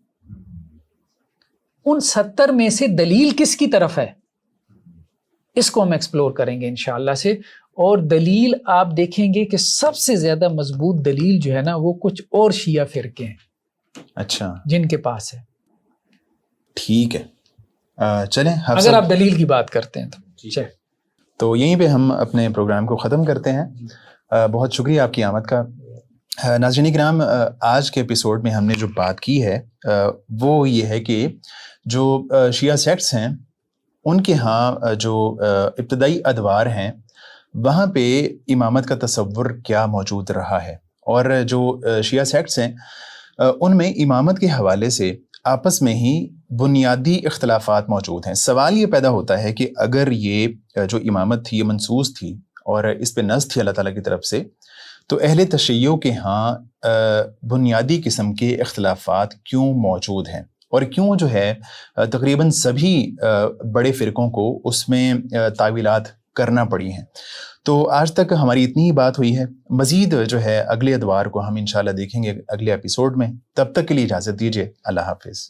Speaker 1: ان 70 میں سے دلیل کس کی طرف ہے اس کو ہم ایکسپلور کریں گے انشاءاللہ سے. اور دلیل آپ دیکھیں گے کہ سب سے زیادہ مضبوط دلیل جو ہے نا وہ کچھ اور شیعہ فرقے ہیں،
Speaker 2: اچھا،
Speaker 1: جن کے پاس ہے.
Speaker 2: ٹھیک ہے، چلیں
Speaker 1: اگر آپ دلیل کی بات کرتے ہیں تو چلیں.
Speaker 2: تو یہیں پہ ہم اپنے پروگرام کو ختم کرتے ہیں. بہت شکریہ آپ کی آمد کا. ناظرین کرام، آج کے ایپیسوڈ میں ہم نے جو بات کی ہے وہ یہ ہے کہ جو شیعہ سیکٹس ہیں ان کے ہاں جو ابتدائی ادوار ہیں وہاں پہ امامت کا تصور کیا موجود رہا ہے، اور جو شیعہ سیکٹس ہیں ان میں امامت کے حوالے سے آپس میں ہی بنیادی اختلافات موجود ہیں. سوال یہ پیدا ہوتا ہے کہ اگر یہ جو امامت تھی یہ منسوس تھی اور اس پہ نص تھی اللہ تعالیٰ کی طرف سے، تو اہل تشیع کے ہاں بنیادی قسم کے اختلافات کیوں موجود ہیں، اور کیوں جو ہے تقریباً سبھی بڑے فرقوں کو اس میں تعویلات کرنا پڑی ہیں. تو آج تک ہماری اتنی ہی بات ہوئی ہے. مزید جو ہے اگلے ادوار کو ہم انشاءاللہ دیکھیں گے اگلے ایپیسوڈ میں. تب تک کے لیے اجازت دیجیے. اللہ حافظ.